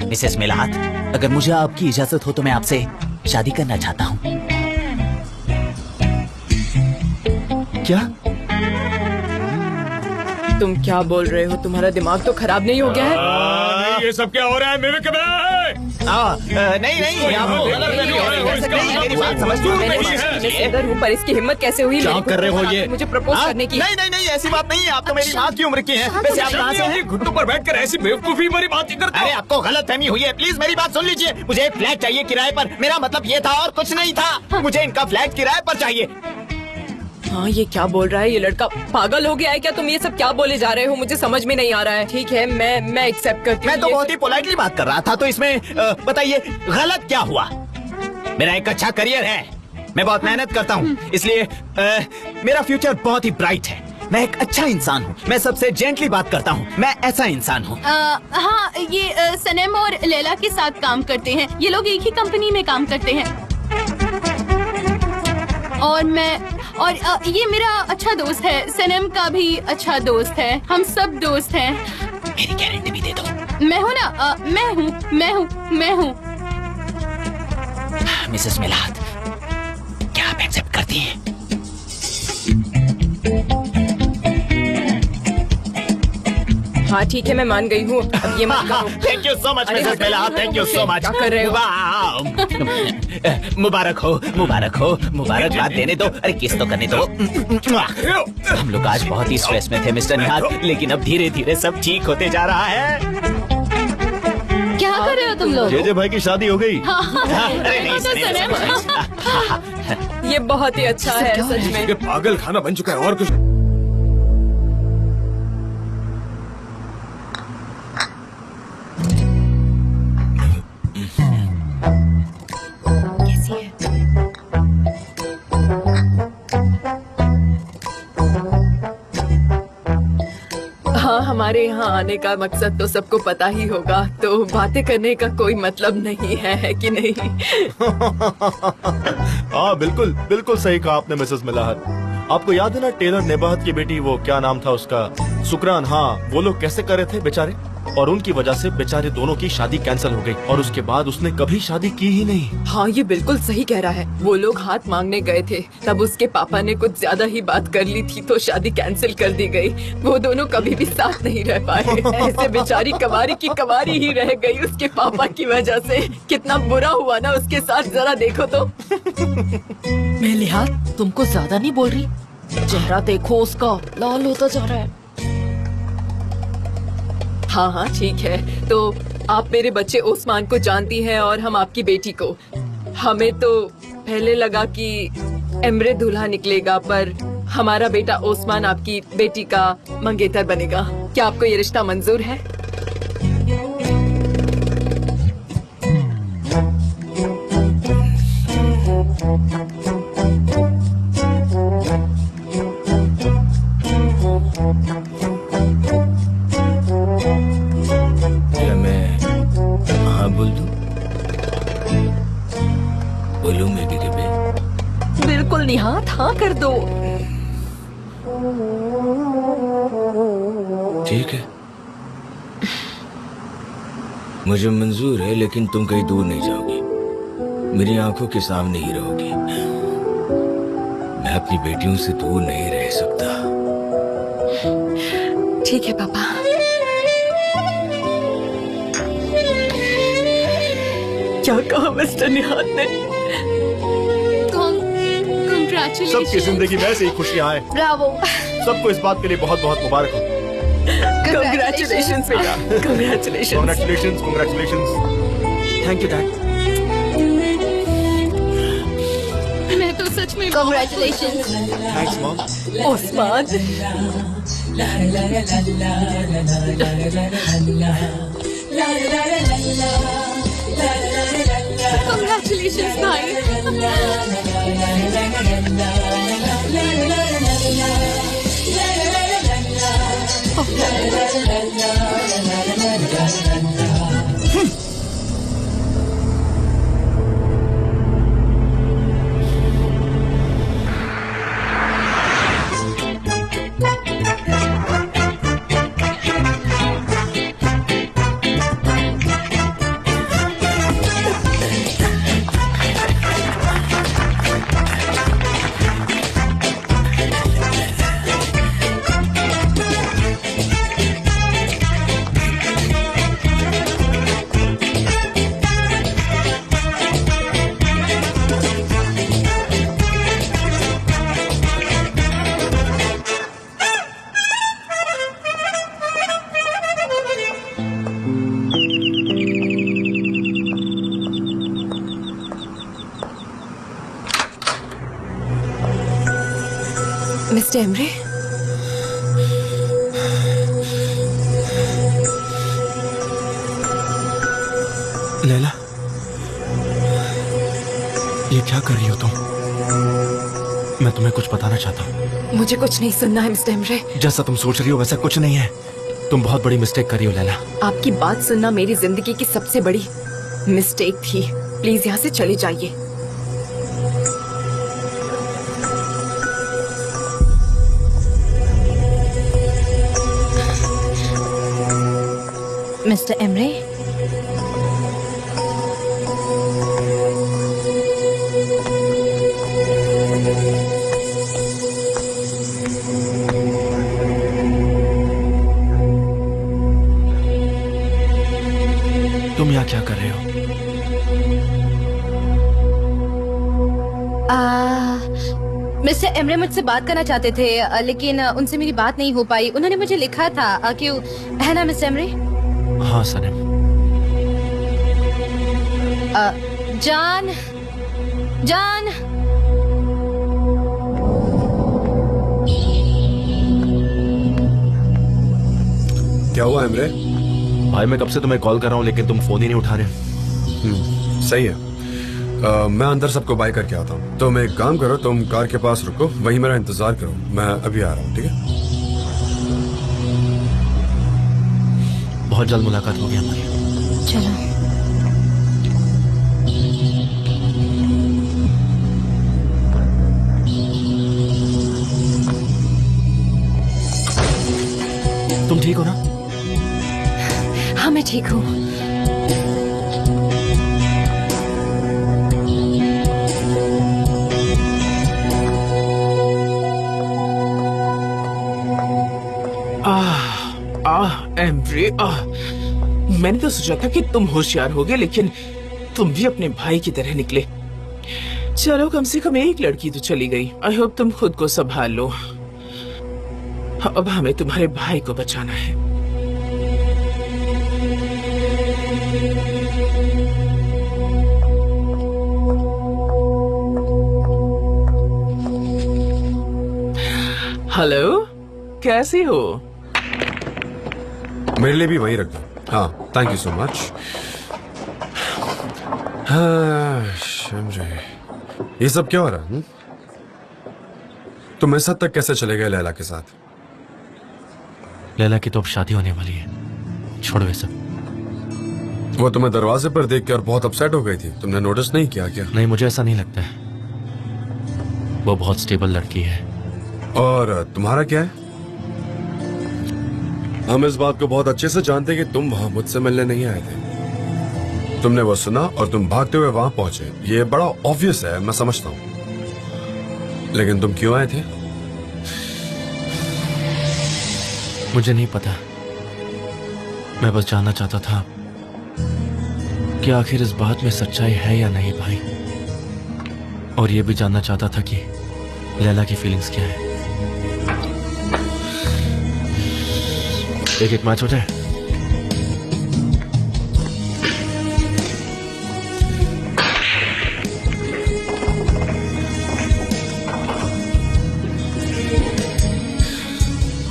मिसेस मिलात, अगर मुझे आपकी इजाजत हो तो मैं आपसे शादी करना चाहता हूँ। क्या? तुम क्या बोल रहे हो? तुम्हारा दिमाग तो खराब नहीं हो गया है? ये सब क्या हो रहा है? मेरे नहीं नहीं, आपको गलत फहमी हो रही है। नहीं, मेरी बात समझ मैंने सोचा कि मैं सुंदर हूँ, पर इसकी हिम्मत कैसे हुई क्या मेरे को कर रहे हो ये? मुझे प्रपोज करने की? नहीं नहीं नहीं, ऐसी बात नहीं है। आप तो मेरी माँ की उम्र की हैं। वैसे आप कहाँ से हैं? घुटनों पर बैठकर ऐसी बेवकूफी भरी बातें करते अरे आपको गलत फहमी हुई है। प्लीज मेरी बात सुन लीजिए। मुझे एक फ्लैट चाहिए किराए पर। मेरा मतलब ये था और कुछ नहीं था। मुझे इनका फ्लैट किराए पर चाहिए। हाँ, ये क्या बोल रहा है? ये लड़का पागल हो गया है क्या? तुम ये सब क्या बोले जा रहे हो? मुझे समझ में नहीं आ रहा है। ठीक है, मैं एक्सेप्ट करती हूँ। मैं तो ये बहुत ही पोलाइटली बात कर रहा था, तो इसमें बताइए गलत क्या हुआ? मेरा एक अच्छा करियर है, मैं बहुत मेहनत करता हूँ, इसलिए मेरा फ्यूचर बहुत ही ब्राइट है। मैं एक अच्छा इंसान हूँ, मैं सबसे जेंटली बात करता हूँ, मैं ऐसा इंसान हूँ। हाँ, ये सनम और लैला के साथ काम करते हैं। ये लोग एक ही कंपनी में काम करते हैं। और ये मेरा अच्छा दोस्त है। सनम का भी अच्छा दोस्त है। हम सब दोस्त हैं। मेरी गारंटी भी दे दो। मैं हूँ ना, मैं हूँ। मिसेस मिलाद, क्या आप एक्सेप्ट करती हैं? हाँ ठीक है, मैं मान गई हूँ। अब ये मत करो। Thank you so much Mrs Milad, thank you so much. क्या कर रहे हो? मुबारक हो, मुबारक हो, मुबारकबाद देने दो। अरे किस तो करने दो। हम लोग आज बहुत ही स्ट्रेस में थे मिस्टर निहाल, लेकिन अब धीरे धीरे सब ठीक होते जा रहा है। क्या कर रहे हो तुम लोग? जेजे भाई की शादी हो गई। अरे नहीं, तो नहीं, ये बहुत ही अच्छा है सच में। ये पागल खाना बन चुका है और कुछ। कैसी है? हाँ, हमारे यहाँ आने का मकसद तो सबको पता ही होगा, तो बातें करने का कोई मतलब नहीं है कि नहीं? हाँ बिल्कुल बिल्कुल सही कहा आपने मिसेस मिलाहत। आपको याद है ना टेलर नेबाहत की बेटी, वो क्या नाम था उसका, सुकरान। हाँ, वो लोग कैसे कर रहे थे बेचारे। और उनकी वजह से बेचारे दोनों की शादी कैंसिल हो गई और उसके बाद उसने कभी शादी की ही नहीं। हाँ, ये बिल्कुल सही कह रहा है। वो लोग हाथ मांगने गए थे, तब उसके पापा ने कुछ ज्यादा ही बात कर ली थी तो शादी कैंसिल कर दी गई। वो दोनों कभी भी साथ नहीं रह पाए। ऐसे बेचारी कवारी की कवारी ही रह गई उसके पापा की वजह से। कितना बुरा हुआ ना उसके साथ, जरा देखो तो। मेलिहात, तुमको ज्यादा नहीं बोल रही? चेहरा देखो उसका, लाल होता जा रहा है। हाँ हाँ ठीक है, तो आप मेरे बच्चे ओस्मान को जानती हैं और हम आपकी बेटी को। हमें तो पहले लगा कि एमरे दूल्हा निकलेगा, पर हमारा बेटा ओस्मान आपकी बेटी का मंगेतर बनेगा। क्या आपको ये रिश्ता मंजूर है? क्या मैं हाँ बोल दूं? बोलूं मैं कि बे? बिल्कुल निहात, हाँ कर दो। ठीक है, मुझे मंजूर है, लेकिन तुम कहीं दूर नहीं जाओगी, मेरी आंखों के सामने ही रहोगी। मैं अपनी बेटियों से दूर नहीं रह सकता। ठीक है पापा। क्या कहा मिस्टर निहात ने? सबकी जिंदगी में ऐसे ही खुशियाँ आए। ब्रावो। सबको इस बात के लिए बहुत बहुत मुबारक हो। Congratulations बेटा, congratulations। Congratulations, congratulations। Thank you dad. मैं तो सच में Congratulations। Thanks mom. Osman, Congratulations भाई। मिस्टर एमरे, लैला, ये क्या कर रही हो तुम? मैं तुम्हें कुछ बताना चाहता हूँ। मुझे कुछ नहीं सुनना है मिस्टर एमरे। जैसा तुम सोच रही हो वैसा कुछ नहीं है। तुम बहुत बड़ी मिस्टेक कर रही हो लैला। आपकी बात सुनना मेरी जिंदगी की सबसे बड़ी मिस्टेक थी। प्लीज यहाँ से चले जाइए। मिस्टर एमरे, तुम यहाँ क्या कर रहे हो? मिस्टर एमरे मुझसे बात करना चाहते थे, लेकिन उनसे मेरी बात नहीं हो पाई। उन्होंने मुझे लिखा था, क्यों है ना मिस्टर एमरे? हाँ सनम। जान, जान। क्या हुआ एमरे? भाई मैं कब से तुम्हें कॉल कर रहा हूँ लेकिन तुम फोन ही नहीं उठा रहे। सही है। मैं अंदर सबको बाय करके आता हूँ। तुम एक काम करो, तुम कार के पास रुको, वहीं मेरा इंतजार करो, मैं अभी आ रहा हूँ। ठीक है? बहुत जल्द मुलाकात होगी हमारी। चलो। तुम ठीक हो ना? हाँ मैं ठीक हूँ। एम्ब्री, मैंने तो सोचा था कि तुम होशियार होगे, लेकिन तुम भी अपने भाई की तरह निकले। चलो, कम से कम एक लड़की तो चली गई। आई होप तुम खुद को संभाल लो। अब हमें तुम्हारे भाई को बचाना है। हेलो, कैसी हो? मेरे लिए भी वही रख दो। हाँ, थैंक यू सो मच। हाँ, शम्रे, ये सब क्या हो रहा है? तुम इस हद तक कैसे चले गए लैला के साथ? लैला की तो अब शादी होने वाली है। छोड़ वे सब। वो तुम्हें दरवाजे पर देख कर बहुत अपसेट हो गई थी। तुमने नोटिस नहीं किया क्या? नहीं, मुझे ऐसा नहीं लगता है। वो बहुत स्टेबल लड़की है। और तुम्हारा क्या है? हम इस बात को बहुत अच्छे से जानते हैं कि तुम वहां मुझसे मिलने नहीं आए थे। तुमने वो सुना और तुम भागते हुए वहां पहुंचे। ये बड़ा ऑब्वियस है, मैं समझता हूं, लेकिन तुम क्यों आए थे? मुझे नहीं पता। मैं बस जानना चाहता था कि आखिर इस बात में सच्चाई है या नहीं भाई। और ये भी जानना चाहता था कि लैला की फीलिंग्स क्या है। एक मैच हो जाए।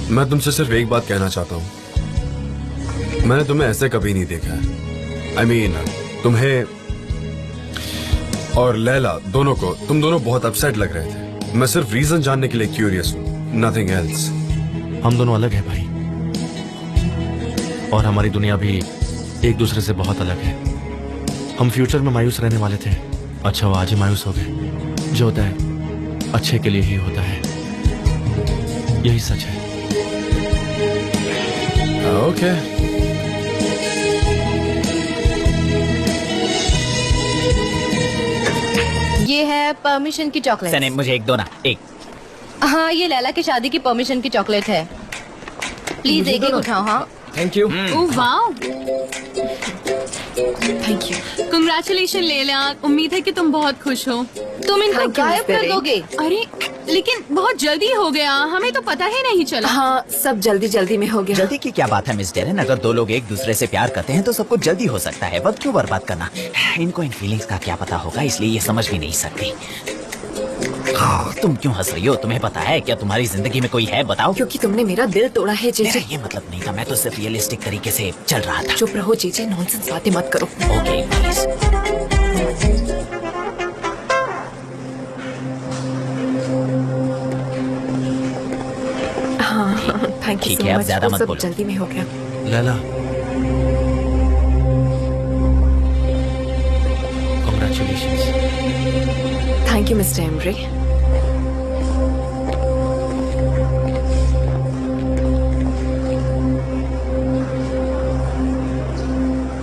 मैं तुमसे सिर्फ एक बात कहना चाहता हूं। मैंने तुम्हें ऐसे कभी नहीं देखा है। I mean, तुम्हें और लैला दोनों को, तुम दोनों बहुत अपसेट लग रहे थे। मैं सिर्फ रीजन जानने के लिए क्यूरियस हूं, नथिंग एल्स। हम दोनों अलग हैं भाई, और हमारी दुनिया भी एक दूसरे से बहुत अलग है। हम फ्यूचर में मायूस रहने वाले थे। अच्छा, वो आज ही मायूस हो गए। जो होता है अच्छे के लिए ही होता है, यही सच है। ओके। ये है परमिशन की चॉकलेट। सनी, मुझे एक दो ना, एक। हाँ, ये लैला की शादी की परमिशन की चॉकलेट है। प्लीज एक एक उठाओ। हाँ, thank you. Oh wow, thank you. Congratulation Laila. उम्मीद है कि तुम बहुत खुश हो। तुम इनको Thank you, गायब Miss कर Berry। दोगे? अरे लेकिन बहुत जल्दी हो गया, हमें तो पता ही नहीं चला। हाँ, सब जल्दी जल्दी में हो गया। जल्दी की क्या बात है मिस डेरेन? अगर दो लोग एक दूसरे से प्यार करते हैं तो सब कुछ जल्दी हो सकता है। वक्त क्यों बर्बाद करना? इनको इन फीलिंग्स का क्या पता होगा, इसलिए ये समझ भी नहीं सकती। तुम क्यों हंस रही हो? तुम्हें पता है क्या तुम्हारी जिंदगी में कोई है? बताओ। क्योंकि तुमने मेरा दिल तोड़ा है मेरा जीजे। ये मतलब नहीं था, मैं तो सिर्फ रियलिस्टिक तरीके से चल रहा था। चुप रहो जीजे, नॉनसेंस बातें मत करो। Okay please. हाँ, थैंक यू ठीक सो है, अब मच। ज्यादा वो मत सब बोलो। जल्दी में हो गया। Laila, congratulations. Thank you mister Embry.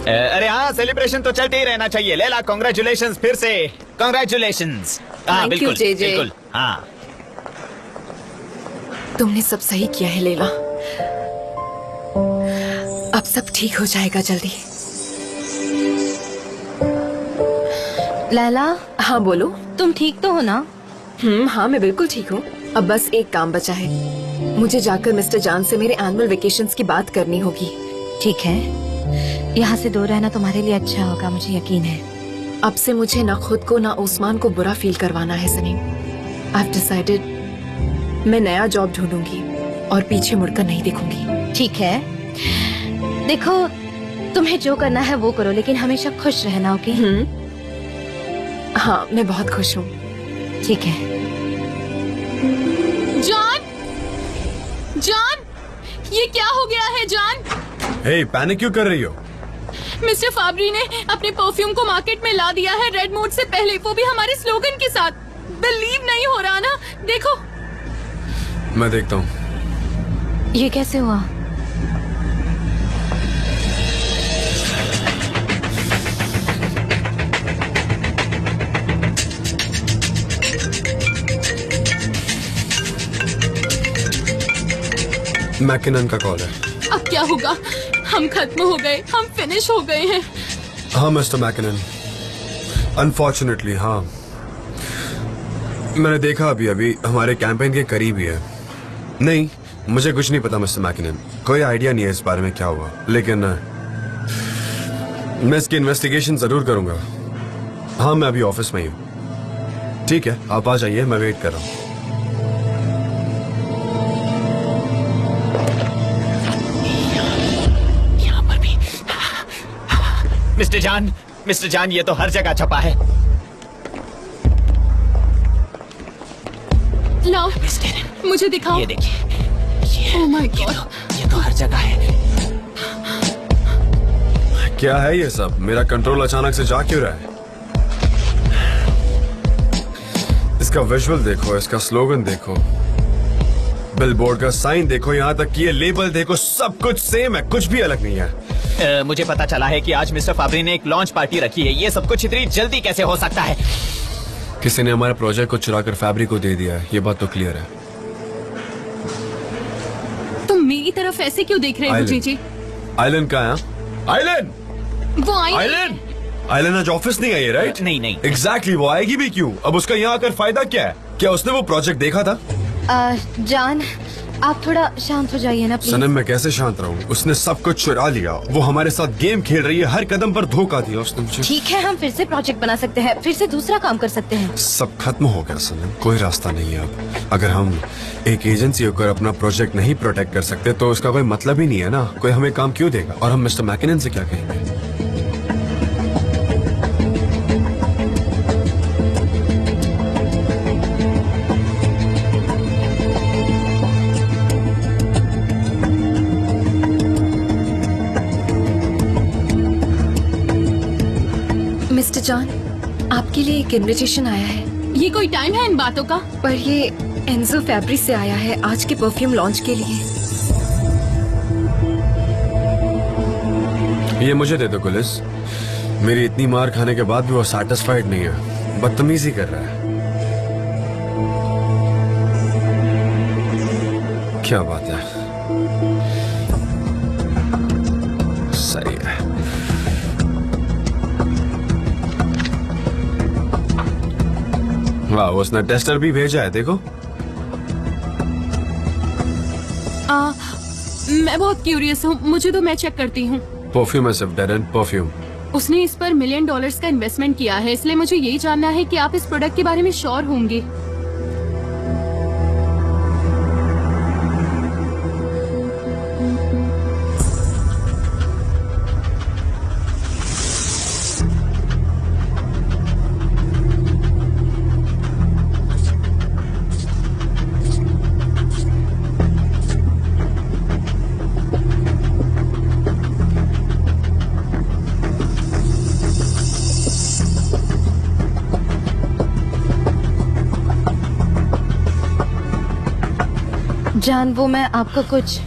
अरे हाँ, सेलिब्रेशन तो चलते ही रहना चाहिए। लैला, कांग्रेचुलेशंस फिर से। कांग्रेचुलेशंस। हाँ Thank you, बिल्कुल JJ। बिल्कुल। हाँ, तुमने सब सही किया है लैला। अब सब ठीक हो जाएगा जल्दी। लैला, हाँ बोलो। तुम ठीक तो हो ना? हाँ मैं बिल्कुल ठीक हूँ। अब बस एक काम बचा है। मुझे जाकर मिस्टर जान से मेरे एनुअल वेकेशंस की बात करनी होगी। ठीक है, यहाँ से दूर रहना तुम्हारे लिए अच्छा होगा, मुझे यकीन है। अब से मुझे ना खुद को ना उस्मान को बुरा फील करवाना है सनीम। I've decided मैं नया जॉब ढूंढूंगी और पीछे मुड़कर नहीं देखूंगी। ठीक है, देखो तुम्हें जो करना है वो करो, लेकिन हमेशा खुश रहना। ओके? हाँ, मैं बहुत खुश हूँ। ठीक है। जान, जान, ये क्या हो गया है जान? हे, पैनिक क्यों कर रही हो? मिस्टर फाबरी ने अपने परफ्यूम को मार्केट में ला दिया है रेड मोड से पहले, वो भी हमारे स्लोगन के साथ। बिलीव नहीं हो रहा ना? देखो। मैं देखता हूँ। ये कैसे हुआ? मैकिनन का कॉल है। अब क्या होगा? हम खत्म हो गए, हम फिनिश हो गए हैं। हाँ मिस्टर मैकिनन, अनफॉर्चुनेटली हाँ। मैंने देखा अभी अभी हमारे कैंपेन के करीब ही है। नहीं, मुझे कुछ नहीं पता मिस्टर मैकिनन, कोई आइडिया नहीं है इस बारे में क्या हुआ, लेकिन मैं इसकी इन्वेस्टिगेशन जरूर करूंगा। हाँ, मैं अभी ऑफिस में ही हूँ। ठीक है, आप आ जाइए, मैं वेट कर रहा हूँ। यहाँ पर भी। मिस्टर जान, ये तो हर जगह छपा है। लाओ, मुझे दिखाओ। ये देखिए, ओह माय गॉड, ये तो हर जगह है। क्या है ये सब? मेरा कंट्रोल अचानक से जा क्यों रहा है? इसका विजुअल देखो, इसका स्लोगन देखो, बिलबोर्ड का साइन देखो, यहाँ तक कि ये लेबल देखो, सब कुछ सेम है, कुछ भी अलग नहीं है। मुझे पता चला है कि आज मिस्टर फाबरी ने एक लॉन्च पार्टी रखी है। ये सब कुछ इतनी जल्दी कैसे हो सकता है? किसी ने हमारे प्रोजेक्ट को चुराकर फैब्रिक को दे दिया है, ये बात तो क्लियर है। तुम मेरी तरफ ऐसे क्यों देख रहे हो जीजी? आइलन कहाँ है? आइलन! वो आई आइलन! आइलन आज ऑफिस नहीं आई है, राइट? नहीं। एग्जैक्टली, वो आएगी भी क्यों? अब उसका यहाँ आकर फायदा क्या है? क्या उसने वो प्रोजेक्ट देखा था? जान, आप थोड़ा शांत हो जाइए ना प्लीज। सनम, मैं कैसे शांत रहूं? उसने सब कुछ चुरा लिया, वो हमारे साथ गेम खेल रही है, हर कदम पर धोखा दिया उसने मुझे। ठीक है, हम फिर से प्रोजेक्ट बना सकते हैं, फिर से दूसरा काम कर सकते हैं। सब खत्म हो गया सनम, कोई रास्ता नहीं है अब। अगर हम एक एजेंसी होकर अपना प्रोजेक्ट नहीं प्रोटेक्ट कर सकते तो उसका कोई मतलब ही नहीं है ना। कोई हमें काम क्यों देगा? और हम मिस्टर मैकिनन से क्या कहेंगे? मिस्टर जॉन, आपके लिए एक इनविटेशन आया है। ये कोई टाइम है इन बातों का? पर ये एंजो फैब्रिक से आया है आज के परफ्यूम लॉन्च के लिए। ये मुझे दे दो गुलिस। मेरी इतनी मार खाने के बाद भी वो सैटिस्फाइड नहीं है, बदतमीजी कर रहा है। क्या बात है, सही है। वाह, उसने टेस्टर भी भेजा है, देखो। मैं बहुत क्यूरियस हूँ, मुझे तो मैं चेक करती हूँ। परफ्यूम है सिर्फ, डेरन, परफ्यूम। उसने इस पर $1 मिलियन का इन्वेस्टमेंट किया है, इसलिए मुझे यही जानना है कि आप इस प्रोडक्ट के बारे में श्योर होंगे। जान, वो मैं आपको कुछ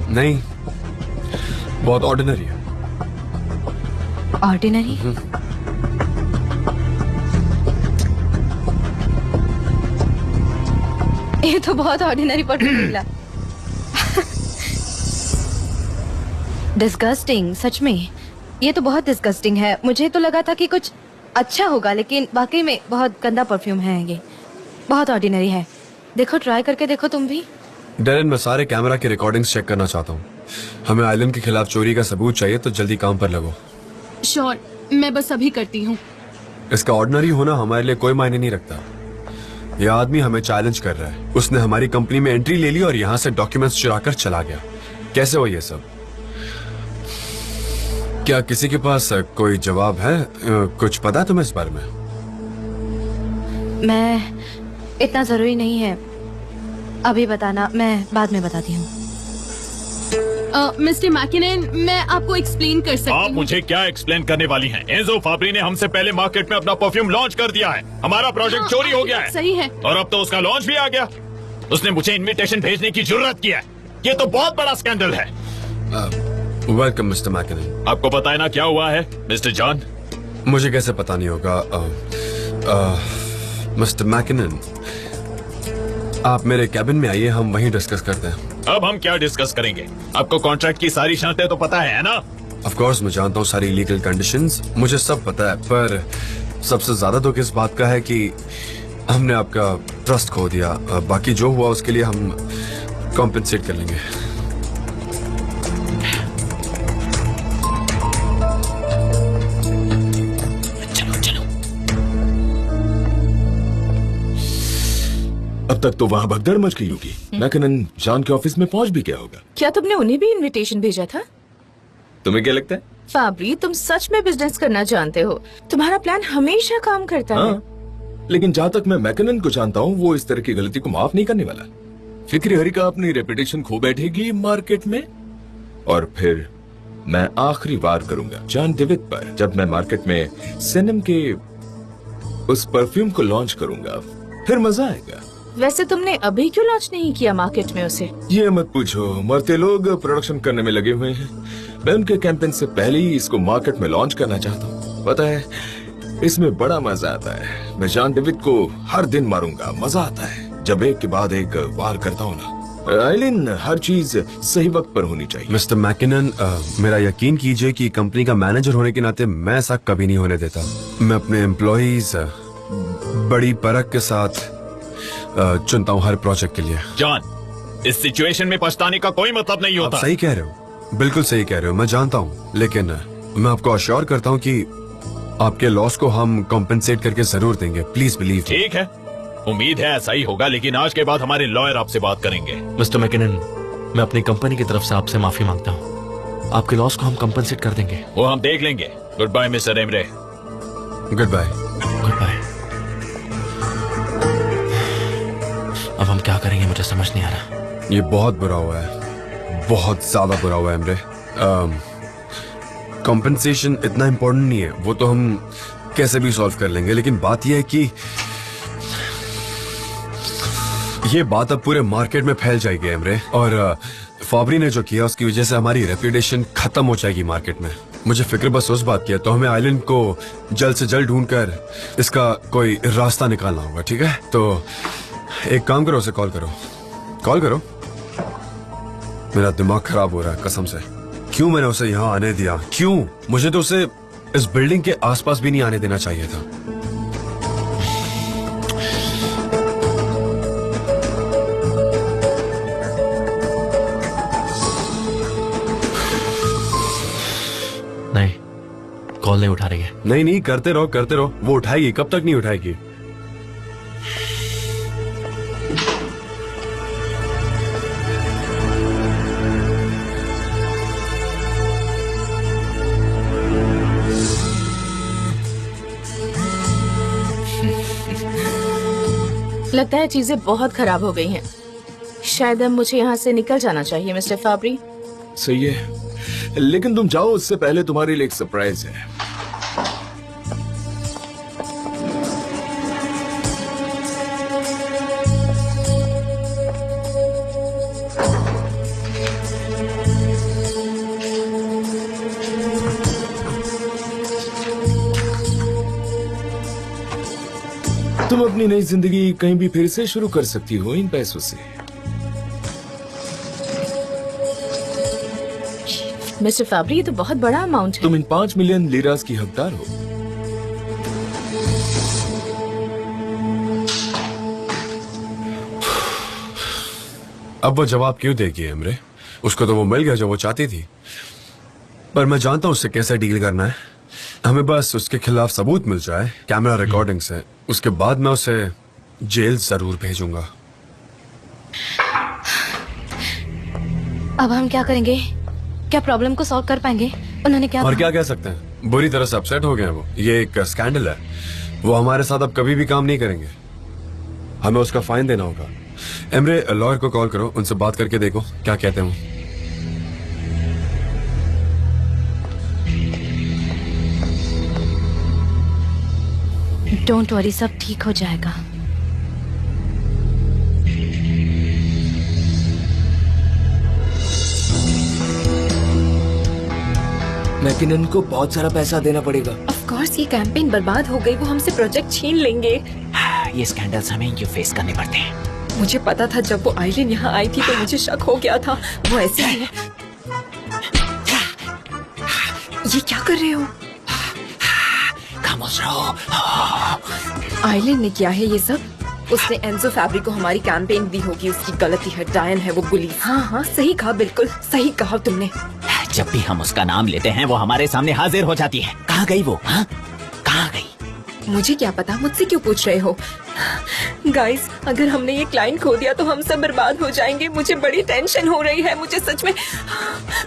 नहीं, बहुत ऑर्डिनरी है। ऑर्डिनरी? ये तो बहुत ऑर्डिनरी परफ्यूम निकला। डिस्गस्टिंग, सच में ये तो बहुत डिस्गस्टिंग है। मुझे तो लगा था कि कुछ अच्छा होगा, लेकिन वाकई में बहुत गंदा परफ्यूम है। ये बहुत ऑर्डिनरी है। देखो, ट्राई करके देखो तुम भी। डेरन, मैं सारे कैमरा की रिकॉर्डिंग्स चेक करना चाहता हूँ। हमें आइलन के खिलाफ चोरी का सबूत चाहिए, तो जल्दी काम पर लगो। श्योर, मैं बस अभी करती हूँ। इसका ऑर्डिनरी होना हमारे लिए कोई मायने नहीं रखता। यह आदमी हमें चैलेंज कर रहा है। उसने हमारी कंपनी में एंट्री ले ली और यहाँ से डॉक्यूमेंट्स चुराकर चला गया। कैसे हो ये सब? क्या किसी के पास कोई जवाब है? कुछ पता है तुम्हें इस बारे में? मैं, इतना जरूरी नहीं है अभी बताना, मैं बाद में बताती हूँ। मिस्टर मैकिनन, मैं आपको एक्सप्लेन कर सकती हूँ। आप मुझे क्या एक्सप्लेन करने वाली हैं? एंजो फाब्री ने हमसे पहले मार्केट में अपना परफ्यूम लॉन्च कर दिया है। हमारा प्रोजेक्ट चोरी हो गया है। सही है। और अब तो उसका लॉन्च भी आ गया। उसने मुझे इनविटेशन भेजने की जरूरत की है। ये तो बहुत बड़ा स्कैंडल है। Welcome mister McKinnon. आपको पता है ना क्या हुआ है मिस्टर जॉन? मुझे कैसे पता नहीं होगा मिस्टर मैकिनन। आप मेरे कैबिन में आइए, हम वहीं डिस्कस करते हैं। अब हम क्या डिस्कस करेंगे? आपको कॉन्ट्रैक्ट की सारी शर्तें तो पता है ना? ऑफ कोर्स मैं जानता हूँ सारी लीगल कंडीशंस, मुझे सब पता है, पर सबसे ज्यादा दुख इस बात का है कि हमने आपका ट्रस्ट खो दिया। बाकी जो हुआ उसके लिए हम कॉम्पेंसेट कर लेंगे। अब तक तो वहाँ भगदड़ मच गई होगी। मैकनन जॉन के ऑफिस में पहुंच भी गया होगा। क्या तुमने उन्हें भी इनविटेशन भेजा था? तुम्हें क्या लगता है? फाबरी, तुम सच में बिजनेस करना जानते हो। तुम्हारा प्लान हमेशा काम करता है। हाँ, लेकिन जहाँ तक मैं मैकनन को जानता हूँ वो इस तरह की गलती को माफ नहीं करने वाला। फिक्री हरी का अपनी रेपुटेशन खो बैठेगी मार्केट में, और फिर मैं आखिरी वार करूंगा जॉन डेविड पर जब मैं मार्केट में सनम के उस परफ्यूम को लॉन्च करूंगा। फिर मजा आएगा। वैसे तुमने अभी क्यों लॉन्च नहीं किया मार्केट में उसे? ये मत पूछो, मरते लोग प्रोडक्शन करने में लगे हुए हैं। मैं उनके कैंपेन से पहले ही इसको मार्केट में लॉन्च करना चाहता हूँ। पता है, इसमें बड़ा मजा आता है। मैं जॉन डेविड को हर दिन मारूंगा। मजा आता है जब एक के बाद एक वार करता हूँ ना। आइलिन, हर चीज सही वक्त पर होनी चाहिए। मिस्टर मैकिनन, मेरा यकीन कीजिए कि कंपनी का मैनेजर होने के नाते मैं ऐसा कभी नहीं होने देता। मैं अपने एम्प्लॉइज बड़ी परख के साथ चुनता हूँ हर प्रोजेक्ट के लिए। जॉन, इस सिचुएशन में पछताने का कोई मतलब नहीं आप होता। सही कह रहे हो, बिल्कुल सही कह रहे हो, मैं जानता हूँ, लेकिन मैं आपको अश्योर करता हूँ कि आपके लॉस को हम कॉम्पेंसेट करके जरूर देंगे। Please believe. ठीक है, उम्मीद है ऐसा ही होगा, लेकिन आज के बाद हमारे लॉयर आपसे बात करेंगे। मिस्टर मैकिनन, मैं अपनी कंपनी की तरफ से आपसे माफी मांगता हूँ। आपके लॉस को हम कंपनसेट कर देंगे। वो हम देख लेंगे। Good bye mister Emre. Good bye. Good bye. अब हम क्या करेंगे मुझे समझ नहीं आ रहा। ये बहुत बुरा हुआ है, बहुत ज्यादा बुरा हुआ है एमरे। कॉम्पेंसेशन इतना इम्पोर्टेंट नहीं है, वो तो हम कैसे भी सॉल्व कर लेंगे, लेकिन बात यह है कि ये बात अब पूरे मार्केट में फैल जाएगी एमरे, और फाबरी ने जो किया उसकी वजह से हमारी रेपुटेशन खत्म हो जाएगी मार्केट में। मुझे फिक्र बस उस बात की है, तो हमें आइलैंड को जल्द से जल्द ढूंढकर इसका कोई रास्ता निकालना होगा। ठीक है, तो एक काम करो, उसे कॉल करो, कॉल करो। मेरा दिमाग खराब हो रहा है कसम से। क्यों मैंने उसे यहाँ आने दिया? क्यों? मुझे तो उसे इस बिल्डिंग के आसपास भी नहीं आने देना चाहिए था। नहीं, कॉल नहीं उठा रही है। नहीं नहीं, करते रहो करते रहो, वो उठाएगी। कब तक नहीं उठाएगी? लगता है चीजें बहुत खराब हो गई हैं। शायद अब मुझे यहाँ से निकल जाना चाहिए मिस्टर फाबरी। सही है, लेकिन तुम जाओ उससे पहले तुम्हारे लिए एक सरप्राइज है। तुम अपनी नई जिंदगी कहीं भी फिर से शुरू कर सकती हो इन पैसों से। मिस्टर फाबरी, ये तो बहुत बड़ा अमाउंट है। तुम इन 5 मिलियन लीरास की हकदार हो। अब वो जवाब क्यों देगी एमरे? उसको तो वो मिल गया जो वो चाहती थी, पर मैं जानता हूँ उससे कैसे डील करना है। हमें बस उसके खिलाफ सबूत मिल जाए कैमरा रिकॉर्डिंग से, उसके बाद मैं उसे जेल जरूर भेजूंगा। अब हम क्या करेंगे? क्या प्रॉब्लम को सॉल्व कर पाएंगे? उन्होंने क्या और कहा? क्या कह सकते हैं, बुरी तरह से अपसेट हो गए हैं वो। ये एक स्कैंडल है, वो हमारे साथ अब कभी भी काम नहीं करेंगे। हमें उसका फाइन देना होगा। एमरे, लॉयर को कॉल करो, उनसे बात करके देखो क्या कहते हैं। डोंट वरी, सब ठीक हो जाएगा। मैकिनन को बहुत सारा पैसा देना पड़ेगा। ऑफ कोर्स, ये कैंपेन बर्बाद हो गई, वो हमसे प्रोजेक्ट छीन लेंगे। ये स्कैंडल्स हमें क्यों फेस करने पड़ते हैं? मुझे पता था जब वो आइलिन यहाँ आई थी तो मुझे शक हो गया था। वो ऐसे ही है। ये क्या कर रहे हो? खामोश रहो। आइलिन ने किया है ये सब? उसने एंजो फैब्रिक को हमारी कैंपेन दी होगी, उसकी गलती है। डायन है वो बुली। हाँ हाँ सही कहा, बिल्कुल सही कहा तुमने। जब भी हम उसका नाम लेते हैं वो हमारे सामने हाजिर हो जाती है। कहाँ गई वो? हाँ कहाँ गई? मुझे क्या पता, मुझसे क्यों पूछ रहे हो? गाइस, अगर हमने ये क्लाइंट खो दिया तो हम सब बर्बाद हो जाएंगे। मुझे बड़ी टेंशन हो रही है, मुझे सच में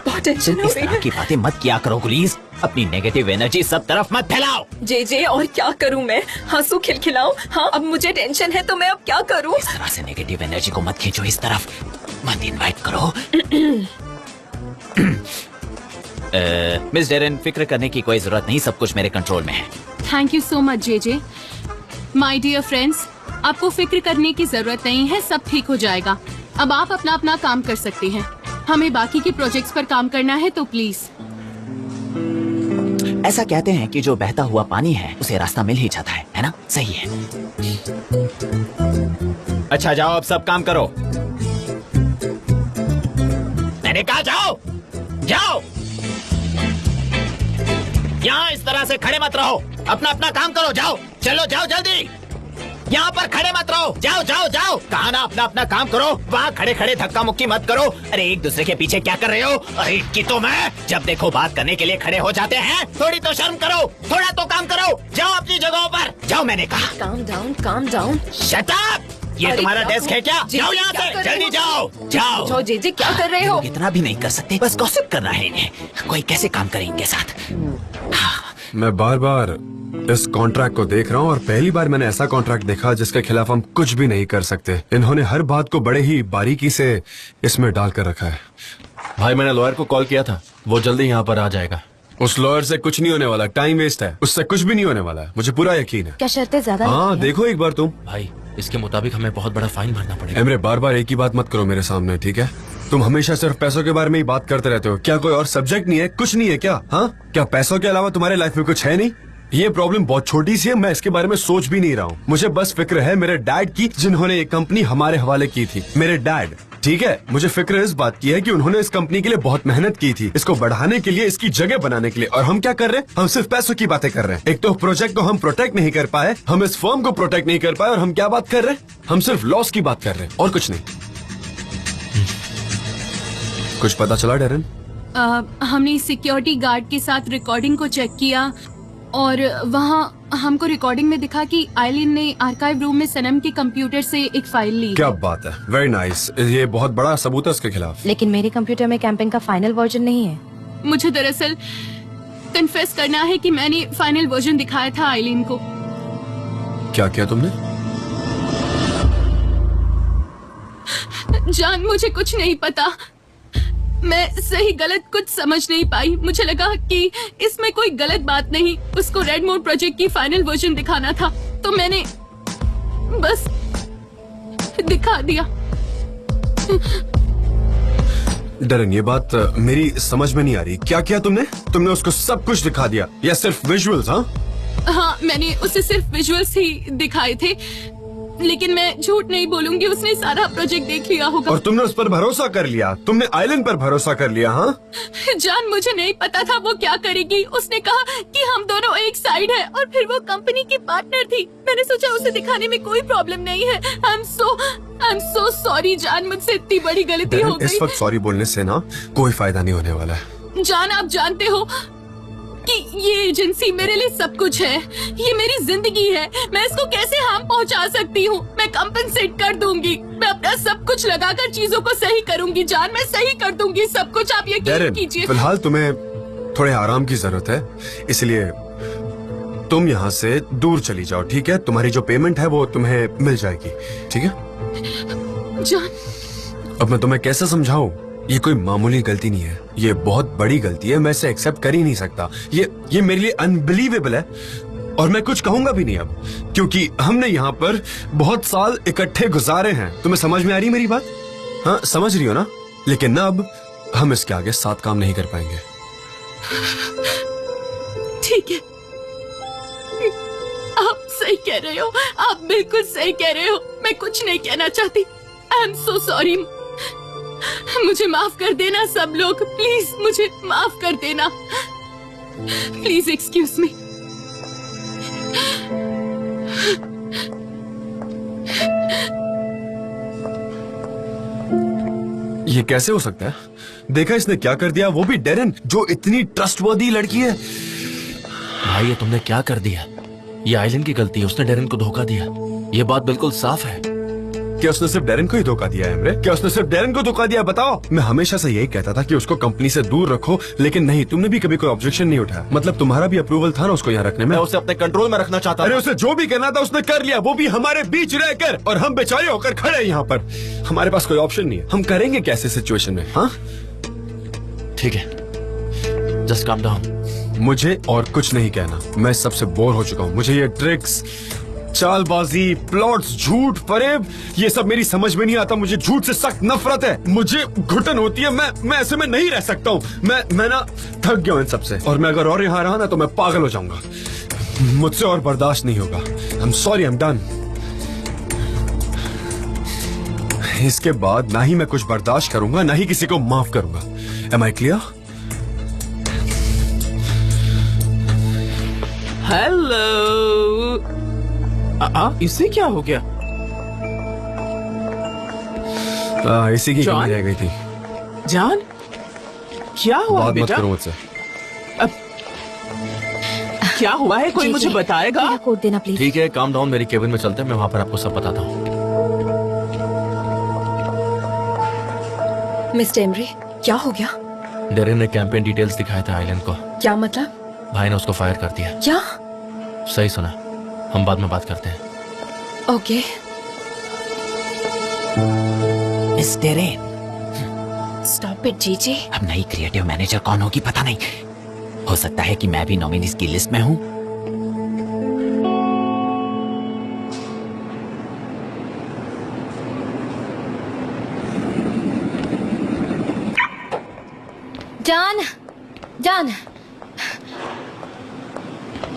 बहुत टेंशन हो इस रही तरह है। की बातें मत किया करो गुलीस, अपनी नेगेटिव एनर्जी सब तरफ मत फैलाओ। जे और क्या करूं मैं? हंसू खिलखिलाऊं? हाँ अब मुझे टेंशन है तो मैं अब क्या करूं? इस तरह से नेगेटिव एनर्जी को मत खींचो इस तरफ, मत इनवाइट करो। मिस डेरन, फिक्र करने की कोई जरूरत नहीं, सब कुछ मेरे कंट्रोल में है। Thank you so much J. My dear friends, आपको फिक्र करने की जरूरत नहीं है, सब ठीक हो जाएगा। अब आप अपना अपना काम कर सकते हैं। हमें बाकी के प्रोजेक्ट्स पर काम करना है तो प्लीज। ऐसा कहते हैं कि जो बहता हुआ पानी है उसे रास्ता मिल ही जाता है ना? सही है। अच्छा जाओ, अब सब काम करो। मैंने कहा जाओ, जाओ। यहाँ इस तरह से खड़े मत रहो, अपना अपना काम करो। जाओ, चलो जाओ जल्दी। यहाँ पर खड़े मत रहो, जाओ जाओ जाओ। कहा ना अपना अपना काम करो। वहाँ खड़े खड़े धक्का मुक्की मत करो। अरे एक दूसरे के पीछे क्या कर रहे हो? अरे की तो मैं जब देखो बात करने के लिए खड़े हो जाते हैं। थोड़ी तो शर्म करो, थोड़ा तो काम करो। जाओ अपनी जगहों पर जाओ, मैंने कहा। Calm down, calm down. Shut up! ये अरे तुम्हारा क्या डेस्क है क्या? जी, जाओ जी, यहाँ क्या से, कर रहे जल्दी हो? जाओ जाओ। जाओ जे क्या कर रहे हो? इतना भी नहीं कर सकते, बस गॉसिप करना है इन्हें। कोई कैसे काम करे इनके साथ? मैं बार बार इस कॉन्ट्रैक्ट को देख रहा हूँ और पहली बार मैंने ऐसा कॉन्ट्रैक्ट देखा जिसके खिलाफ हम कुछ भी नहीं कर सकते। इन्होंने हर बात को बड़े ही बारीकी से इसमें डाल कर रखा है। भाई मैंने लॉयर को कॉल किया था, वो जल्दी यहाँ पर आ जाएगा। उस लॉयर से कुछ नहीं होने वाला, टाइम वेस्ट है। उससे कुछ भी नहीं होने वाला, मुझे पूरा यकीन है। क्या शर्तें ज्यादा हाँ नहीं है? देखो एक बार तुम। भाई इसके मुताबिक हमें बहुत बड़ा फाइन भरना पड़ेगा। एमरे बार बार एक ही बात मत करो मेरे सामने, ठीक है? तुम हमेशा सिर्फ पैसों के बारे में ही बात करते रहते हो। क्या कोई और सब्जेक्ट नहीं है? कुछ नहीं है क्या? हाँ क्या पैसों के अलावा तुम्हारे लाइफ में कुछ है नहीं? ये प्रॉब्लम बहुत छोटी सी है, मैं इसके बारे में सोच भी नहीं रहा हूँ। मुझे बस फिक्र है मेरे डैड की, जिन्होंने ये कंपनी हमारे हवाले की थी। मेरे डैड, ठीक है? मुझे फिक्र इस बात की है कि उन्होंने इस कंपनी के लिए बहुत मेहनत की थी, इसको बढ़ाने के लिए, इसकी जगह बनाने के लिए। और हम क्या कर रहे हैं? हम सिर्फ पैसों की बातें कर रहे हैं। एक तो प्रोजेक्ट को हम प्रोटेक्ट नहीं कर पाए, हम इस फर्म को प्रोटेक्ट नहीं कर पाए, और हम क्या बात कर रहे हैं? हम सिर्फ लॉस की बात कर रहे हैं और कुछ नहीं। कुछ पता चला डेरन? हमने सिक्योरिटी गार्ड के साथ रिकॉर्डिंग को चेक किया और वहाँ हमको रिकॉर्डिंग में दिखा कि आइलिन ने आर्काइव रूम में सनम के कंप्यूटर से एक फाइल ली। क्या बात है, वेरी नाइस। ये बहुत बड़ा सबूत है उसके खिलाफ। लेकिन मेरे कंप्यूटर में कैंपेन का फाइनल वर्जन नहीं है। मुझे दरअसल कन्फेस करना है कि मैंने फाइनल वर्जन दिखाया था आइलिन को। क्या किया तुमने? जान, मुझे कुछ नहीं पता। मैं सही गलत कुछ समझ नहीं पाई। मुझे लगा कि इसमें कोई गलत बात नहीं, उसको रेड मोड प्रोजेक्ट की फाइनल वर्जन दिखाना था, तो मैंने बस दिखा दिया। डरन, ये बात मेरी समझ में नहीं आ रही। क्या किया तुमने? तुमने उसको सब कुछ दिखा दिया या सिर्फ विजुअल्स? हाँ, मैंने उसे सिर्फ विजुअल्स ही दिखाए थे, लेकिन मैं झूठ नहीं बोलूंगी, उसने सारा प्रोजेक्ट देख लिया होगा। और तुमने उस पर भरोसा कर लिया? तुमने आइलैंड पर भरोसा कर लिया? हाँ जान, मुझे नहीं पता था वो क्या करेगी। उसने कहा कि हम दोनों एक साइड हैं और फिर वो कंपनी की पार्टनर थी। मैंने सोचा उसे दिखाने में कोई प्रॉब्लम नहीं है। आई एम सो सॉरी जान, मुझसे इतनी बड़ी गलती हो गई। इस वक्त सॉरी बोलने से ना कोई फायदा नहीं होने वाला है। जान, आप जानते हो कि ये एजेंसी मेरे लिए सब कुछ है, ये मेरी जिंदगी है। मैं इसको कैसे हार्म पहुंचा सकती हूँ? मैं कंपनसेट कर दूंगी, मैं अपना सब कुछ लगाकर चीजों को सही करूंगी। जान, मैं सही कर दूंगी सब कुछ, आप यकीन कीजिए। फिलहाल तुम्हें थोड़े आराम की जरूरत है, इसलिए तुम यहाँ से दूर चली जाओ, ठीक है? तुम्हारी जो पेमेंट है वो तुम्हें मिल जाएगी, ठीक है? जान, अब मैं तुम्हें कैसे समझाऊं? ये कोई मामूली गलती नहीं है, ये बहुत बड़ी गलती है। मैं इसे एक्सेप्ट कर ही नहीं सकता। ये मेरे लिए अनबिलीवेबल है और मैं कुछ कहूंगा भी नहीं अब, क्योंकि हमने यहाँ पर बहुत साल इकट्ठे गुजारे हैं। तुम्हें समझ में आ रही मेरी बात? हाँ, समझ रही हो ना? लेकिन अब हम इसके आगे साथ काम नहीं कर पाएंगे। ठीक है, आप सही कह रहे हो, आप बिल्कुल सही कह रहे हो। मैं कुछ नहीं कहना चाहती, आई एम सो सॉरी। मुझे माफ कर देना सब लोग, प्लीज मुझे माफ कर देना, प्लीज एक्सक्यूज मी। ये कैसे हो सकता है? देखा इसने क्या कर दिया, वो भी डेरेन जो इतनी ट्रस्टवर्दी लड़की है। भाई ये तुमने क्या कर दिया? ये आइलैंड की गलती है, उसने डेरेन को धोखा दिया। ये बात बिल्कुल साफ है। क्या उसने सिर्फ डेरेन को ही धोखा दिया है? एमरे, क्या उसने सिर्फ डेरेन को धोखा दिया? बताओ। मैं हमेशा से यही कहता था कि उसको कंपनी से दूर रखो, लेकिन नहीं, तुमने भी कभी कोई ऑब्जेक्शन नहीं उठाया। मतलब तुम्हारा भी अप्रूवल था ना उसको यहाँ रखने में। मैं उसे अपने कंट्रोल में रखना चाहता अरे था। उसे जो भी करना था उसने कर लिया, वो भी हमारे बीच रहकर, और हम बेचारे होकर खड़े हैं यहाँ पर। हमारे पास कोई ऑप्शन नहीं है। हम करेंगे कैसे सिचुएशन में? हाँ ठीक है, जस्ट काम डाउन। मुझे और कुछ नहीं कहना, मैं सबसे बोर हो चुका हूँ। मुझे ये ट्रिक्स, चालबाजी, प्लॉट्स, झूठ, फरेब, ये सब मेरी समझ में नहीं आता। मुझे झूठ से सख्त नफरत है, मुझे घुटन होती है। मैं ऐसे में नहीं रह सकता हूँ। मैं ना थक गया हूँ इन सबसे, और मैं अगर और यहाँ रहा ना तो मैं पागल हो जाऊंगा। मुझसे और बर्दाश्त नहीं होगा। I am sorry, I am done. इसके बाद ना ही मैं कुछ बर्दाश्त करूंगा, ना ही किसी को माफ करूंगा। Am I clear? हेलो। इसे क्या हो गया? इसी की कमी रह गई थी। जान, क्या हुआ बात मत बेटा? करो मुझसे। क्या हुआ है, कोई मुझे बताएगा? मेरा कोड देना प्लीज। ठीक है, काम डाउन, मेरी केबिन में चलते हैं, मैं वहां पर आपको सब बताता हूँ। मिस्टर एमरी, क्या हो गया? डेरेन ने कैंपेन डिटेल्स दिखाए थे आइलैंड को। क्या मतलब? भाई ने उसको फायर कर दिया। क्या? सही सुना, हम बाद में बात करते हैं। Okay. Miss Darren, stop it जीजी। अब नई क्रिएटिव मैनेजर कौन होगी पता नहीं। हो सकता है कि मैं भी नॉमिनीज की लिस्ट में हूँ। जान, जान,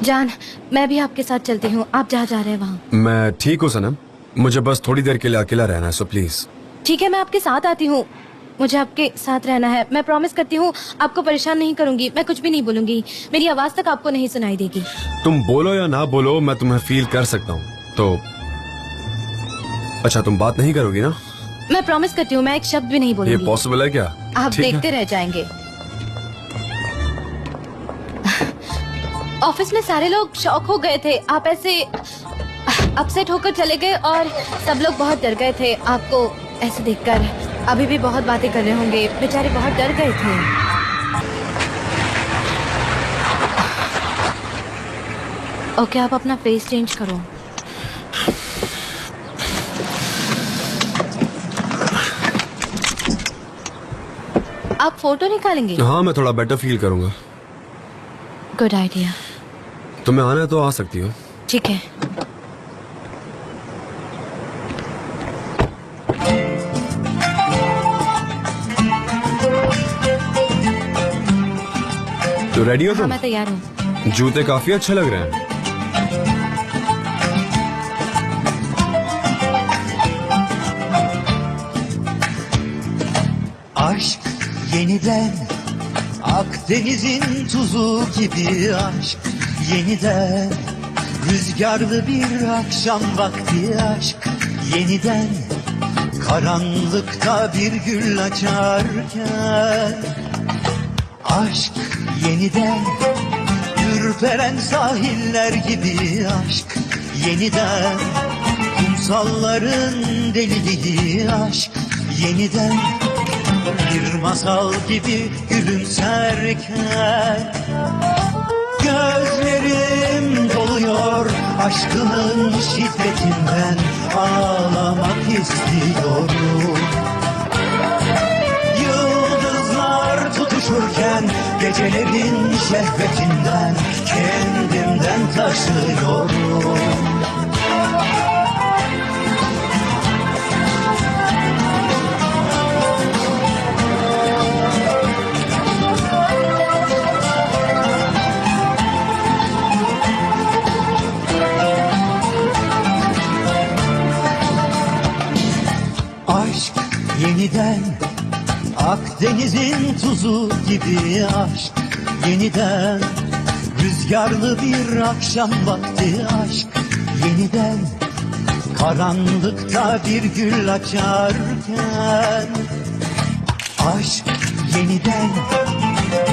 जान, मैं भी आपके साथ चलती हूँ। आप जहाँ जा रहे हैं वहाँ। मैं ठीक हूँ सनम, मुझे बस थोड़ी देर के लिए अकेला रहना है, सो प्लीज। ठीक है, मैं आपके साथ आती हूँ। मुझे आपके साथ रहना है। मैं प्रॉमिस करती हूँ आपको परेशान नहीं करूंगी। मैं कुछ भी नहीं बोलूंगी। मेरी आवाज तक आपको नहीं सुनाई देगी। तुम बोलो या ना बोलो, मैं तुम्हें फील कर सकता हूँ। तो अच्छा, तुम बात नहीं करोगी ना? मैं प्रॉमिस करती हूँ, मैं एक शब्द भी नहीं ये बोलूंगी। पॉसिबल है क्या? आप ठीक है। देखते रह जाएंगे। ऑफिस में सारे लोग शॉक हो गए थे। आप ऐसे अपसेट होकर चले गए और सब लोग बहुत डर गए थे आपको ऐसे देखकर। अभी भी बहुत बातें कर रहे होंगे, बेचारे बहुत डर गए थे। ओके, आप अपना फेस चेंज करो। आप फोटो निकालेंगे? हाँ, मैं थोड़ा बेटर फील करूंगा। Good idea. तुम्हें आना है तो आ सकती हो। ठीक है। तो रेडी हो हाँ, तुम? मैं तैयार हूँ। जूते काफी अच्छे लग रहे हैं। Aşk yeniden Akdeniz'in tuzu gibi aşk yeniden Rüzgarlı bir akşam vakti aşk yeniden Karanlıkta bir gül açarken Aşk yeniden Ürperen sahiller gibi aşk yeniden Kumsalların deliliği aşk yeniden Bir masal gibi gülümserken Gözlerim doluyor aşkının şiddetinden Ağlamak istiyorum Yıldızlar tutuşurken gecelerin şehvetinden Kendimden taşıyorum tuzu gibi aşk yeniden. Rüzgarlı bir akşam vakti aşk yeniden. Karanlıkta bir gül açarken aşk yeniden.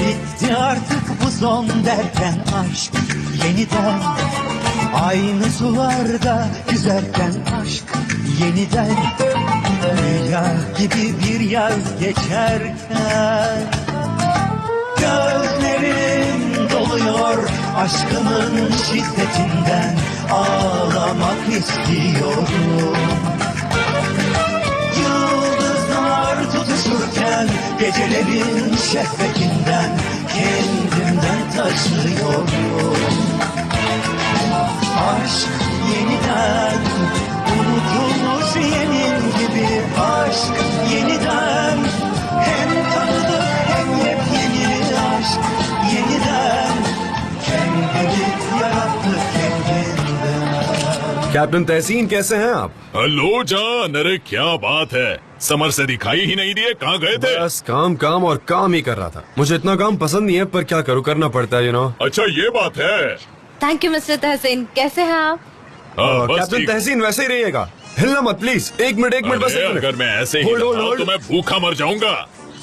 Bitti artık bu son derken aşk yeniden. Aynı sularda yüzerken aşk yeniden. Rüya gibi bir yaz geçerken gözlerim doluyor aşkının şiddetinden. Ağlamak istiyorum. Yıldızlar tutuşurken gecelerin şehvetinden kendimden taşıyorum. Aşk yeniden unutulmuş yemin gibi. Aşk yeniden hem tanıdık hem yepyeni. Aşk yeniden kendini yarattık kendinden. Captain Tahseen कैसे हैं आप? हेलो जान, अरे क्या बात है, समर से दिखाई ही नहीं दिए, कहाँ गए थे? बस काम काम और काम ही कर रहा था। मुझे इतना काम पसंद नहीं है पर क्या करूँ, करना पड़ता है यू नो। अच्छा ये बात है। थैंक यू मिस्टर तहसीन, कैसे हैं आप? हाँ, बस कैप्टन ठीक। तहसीन वैसे ही रहिएगा, हिलना मत प्लीज। एक मिनट बस अरे, एक मिनट। अगर मैं ऐसे ही होल्ड होल्ड रहा होल्ड। तो मैं भूखा मर जाऊंगा।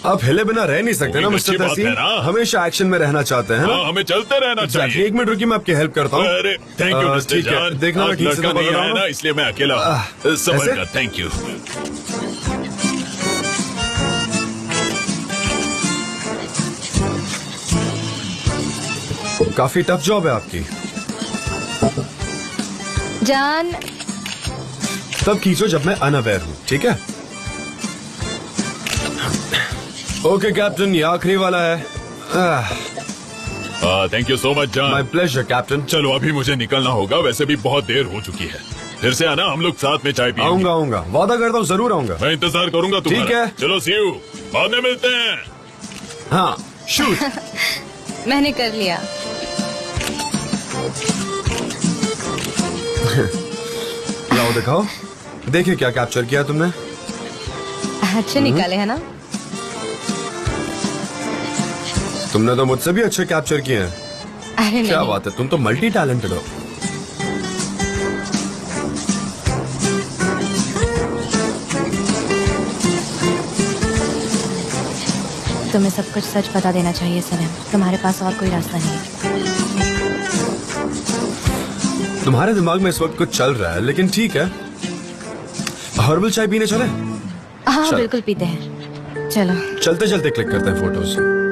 आप हिले बिना रह नहीं सकते ना कोई मिस्टर अच्छी बात तहसीन, है ना? हमेशा एक्शन में रहना चाहते हैं ना। हाँ, हमें चलते रहना Exactly, चाहिए। एक मिनट रुकिए, मैं आपकी हेल्प करता हूँ। अरे थैंक यू मिस्टर ठीक है, जान, देखना मैं आज ठीक से लड़का तो पकड़ नहीं रहा आया हूँ ना, ना? इसलिए मैं अकेला हूँ। समझ ऐसे? गया, थैंक यू। काफी टफ जॉब है आपकी। जान, तब खींचो जब मैं अनअवेयर हूँ, ठीक है? ओके कैप्टन, ये आखिरी वाला है। थैंक यू सो मच जान। My pleasure captain. चलो अभी मुझे निकलना होगा, वैसे भी बहुत देर हो चुकी है। फिर से आना, हम लोग साथ में चाय पिएंगे। आऊंगा आऊंगा, वादा करता हूँ जरूर आऊंगा। मैं इंतजार करूंगा तुम्हारा। ठीक है। चलो सी यू, बाद में मिलते हैं। हाँ शूट। मैंने कर लिया। लाओ दिखाओ, देखिए क्या कैप्चर किया तुमने। अच्छे निकाले है ना? तुमने तो मुझसे भी अच्छे कैप्चर किए हैं। अरे क्या नहीं, बात है, तुम तो मल्टी टैलेंटेड हो। तुम्हें सब कुछ सच बता देना चाहिए सनम, तुम्हारे पास और कोई रास्ता नहीं है। तुम्हारे दिमाग में इस वक्त कुछ चल रहा है, लेकिन ठीक है। हर्बल चाय पीने चले? हाँ चलो। बिल्कुल पीते हैं, चलो। चलते चलते क्लिक करते हैं फोटोज।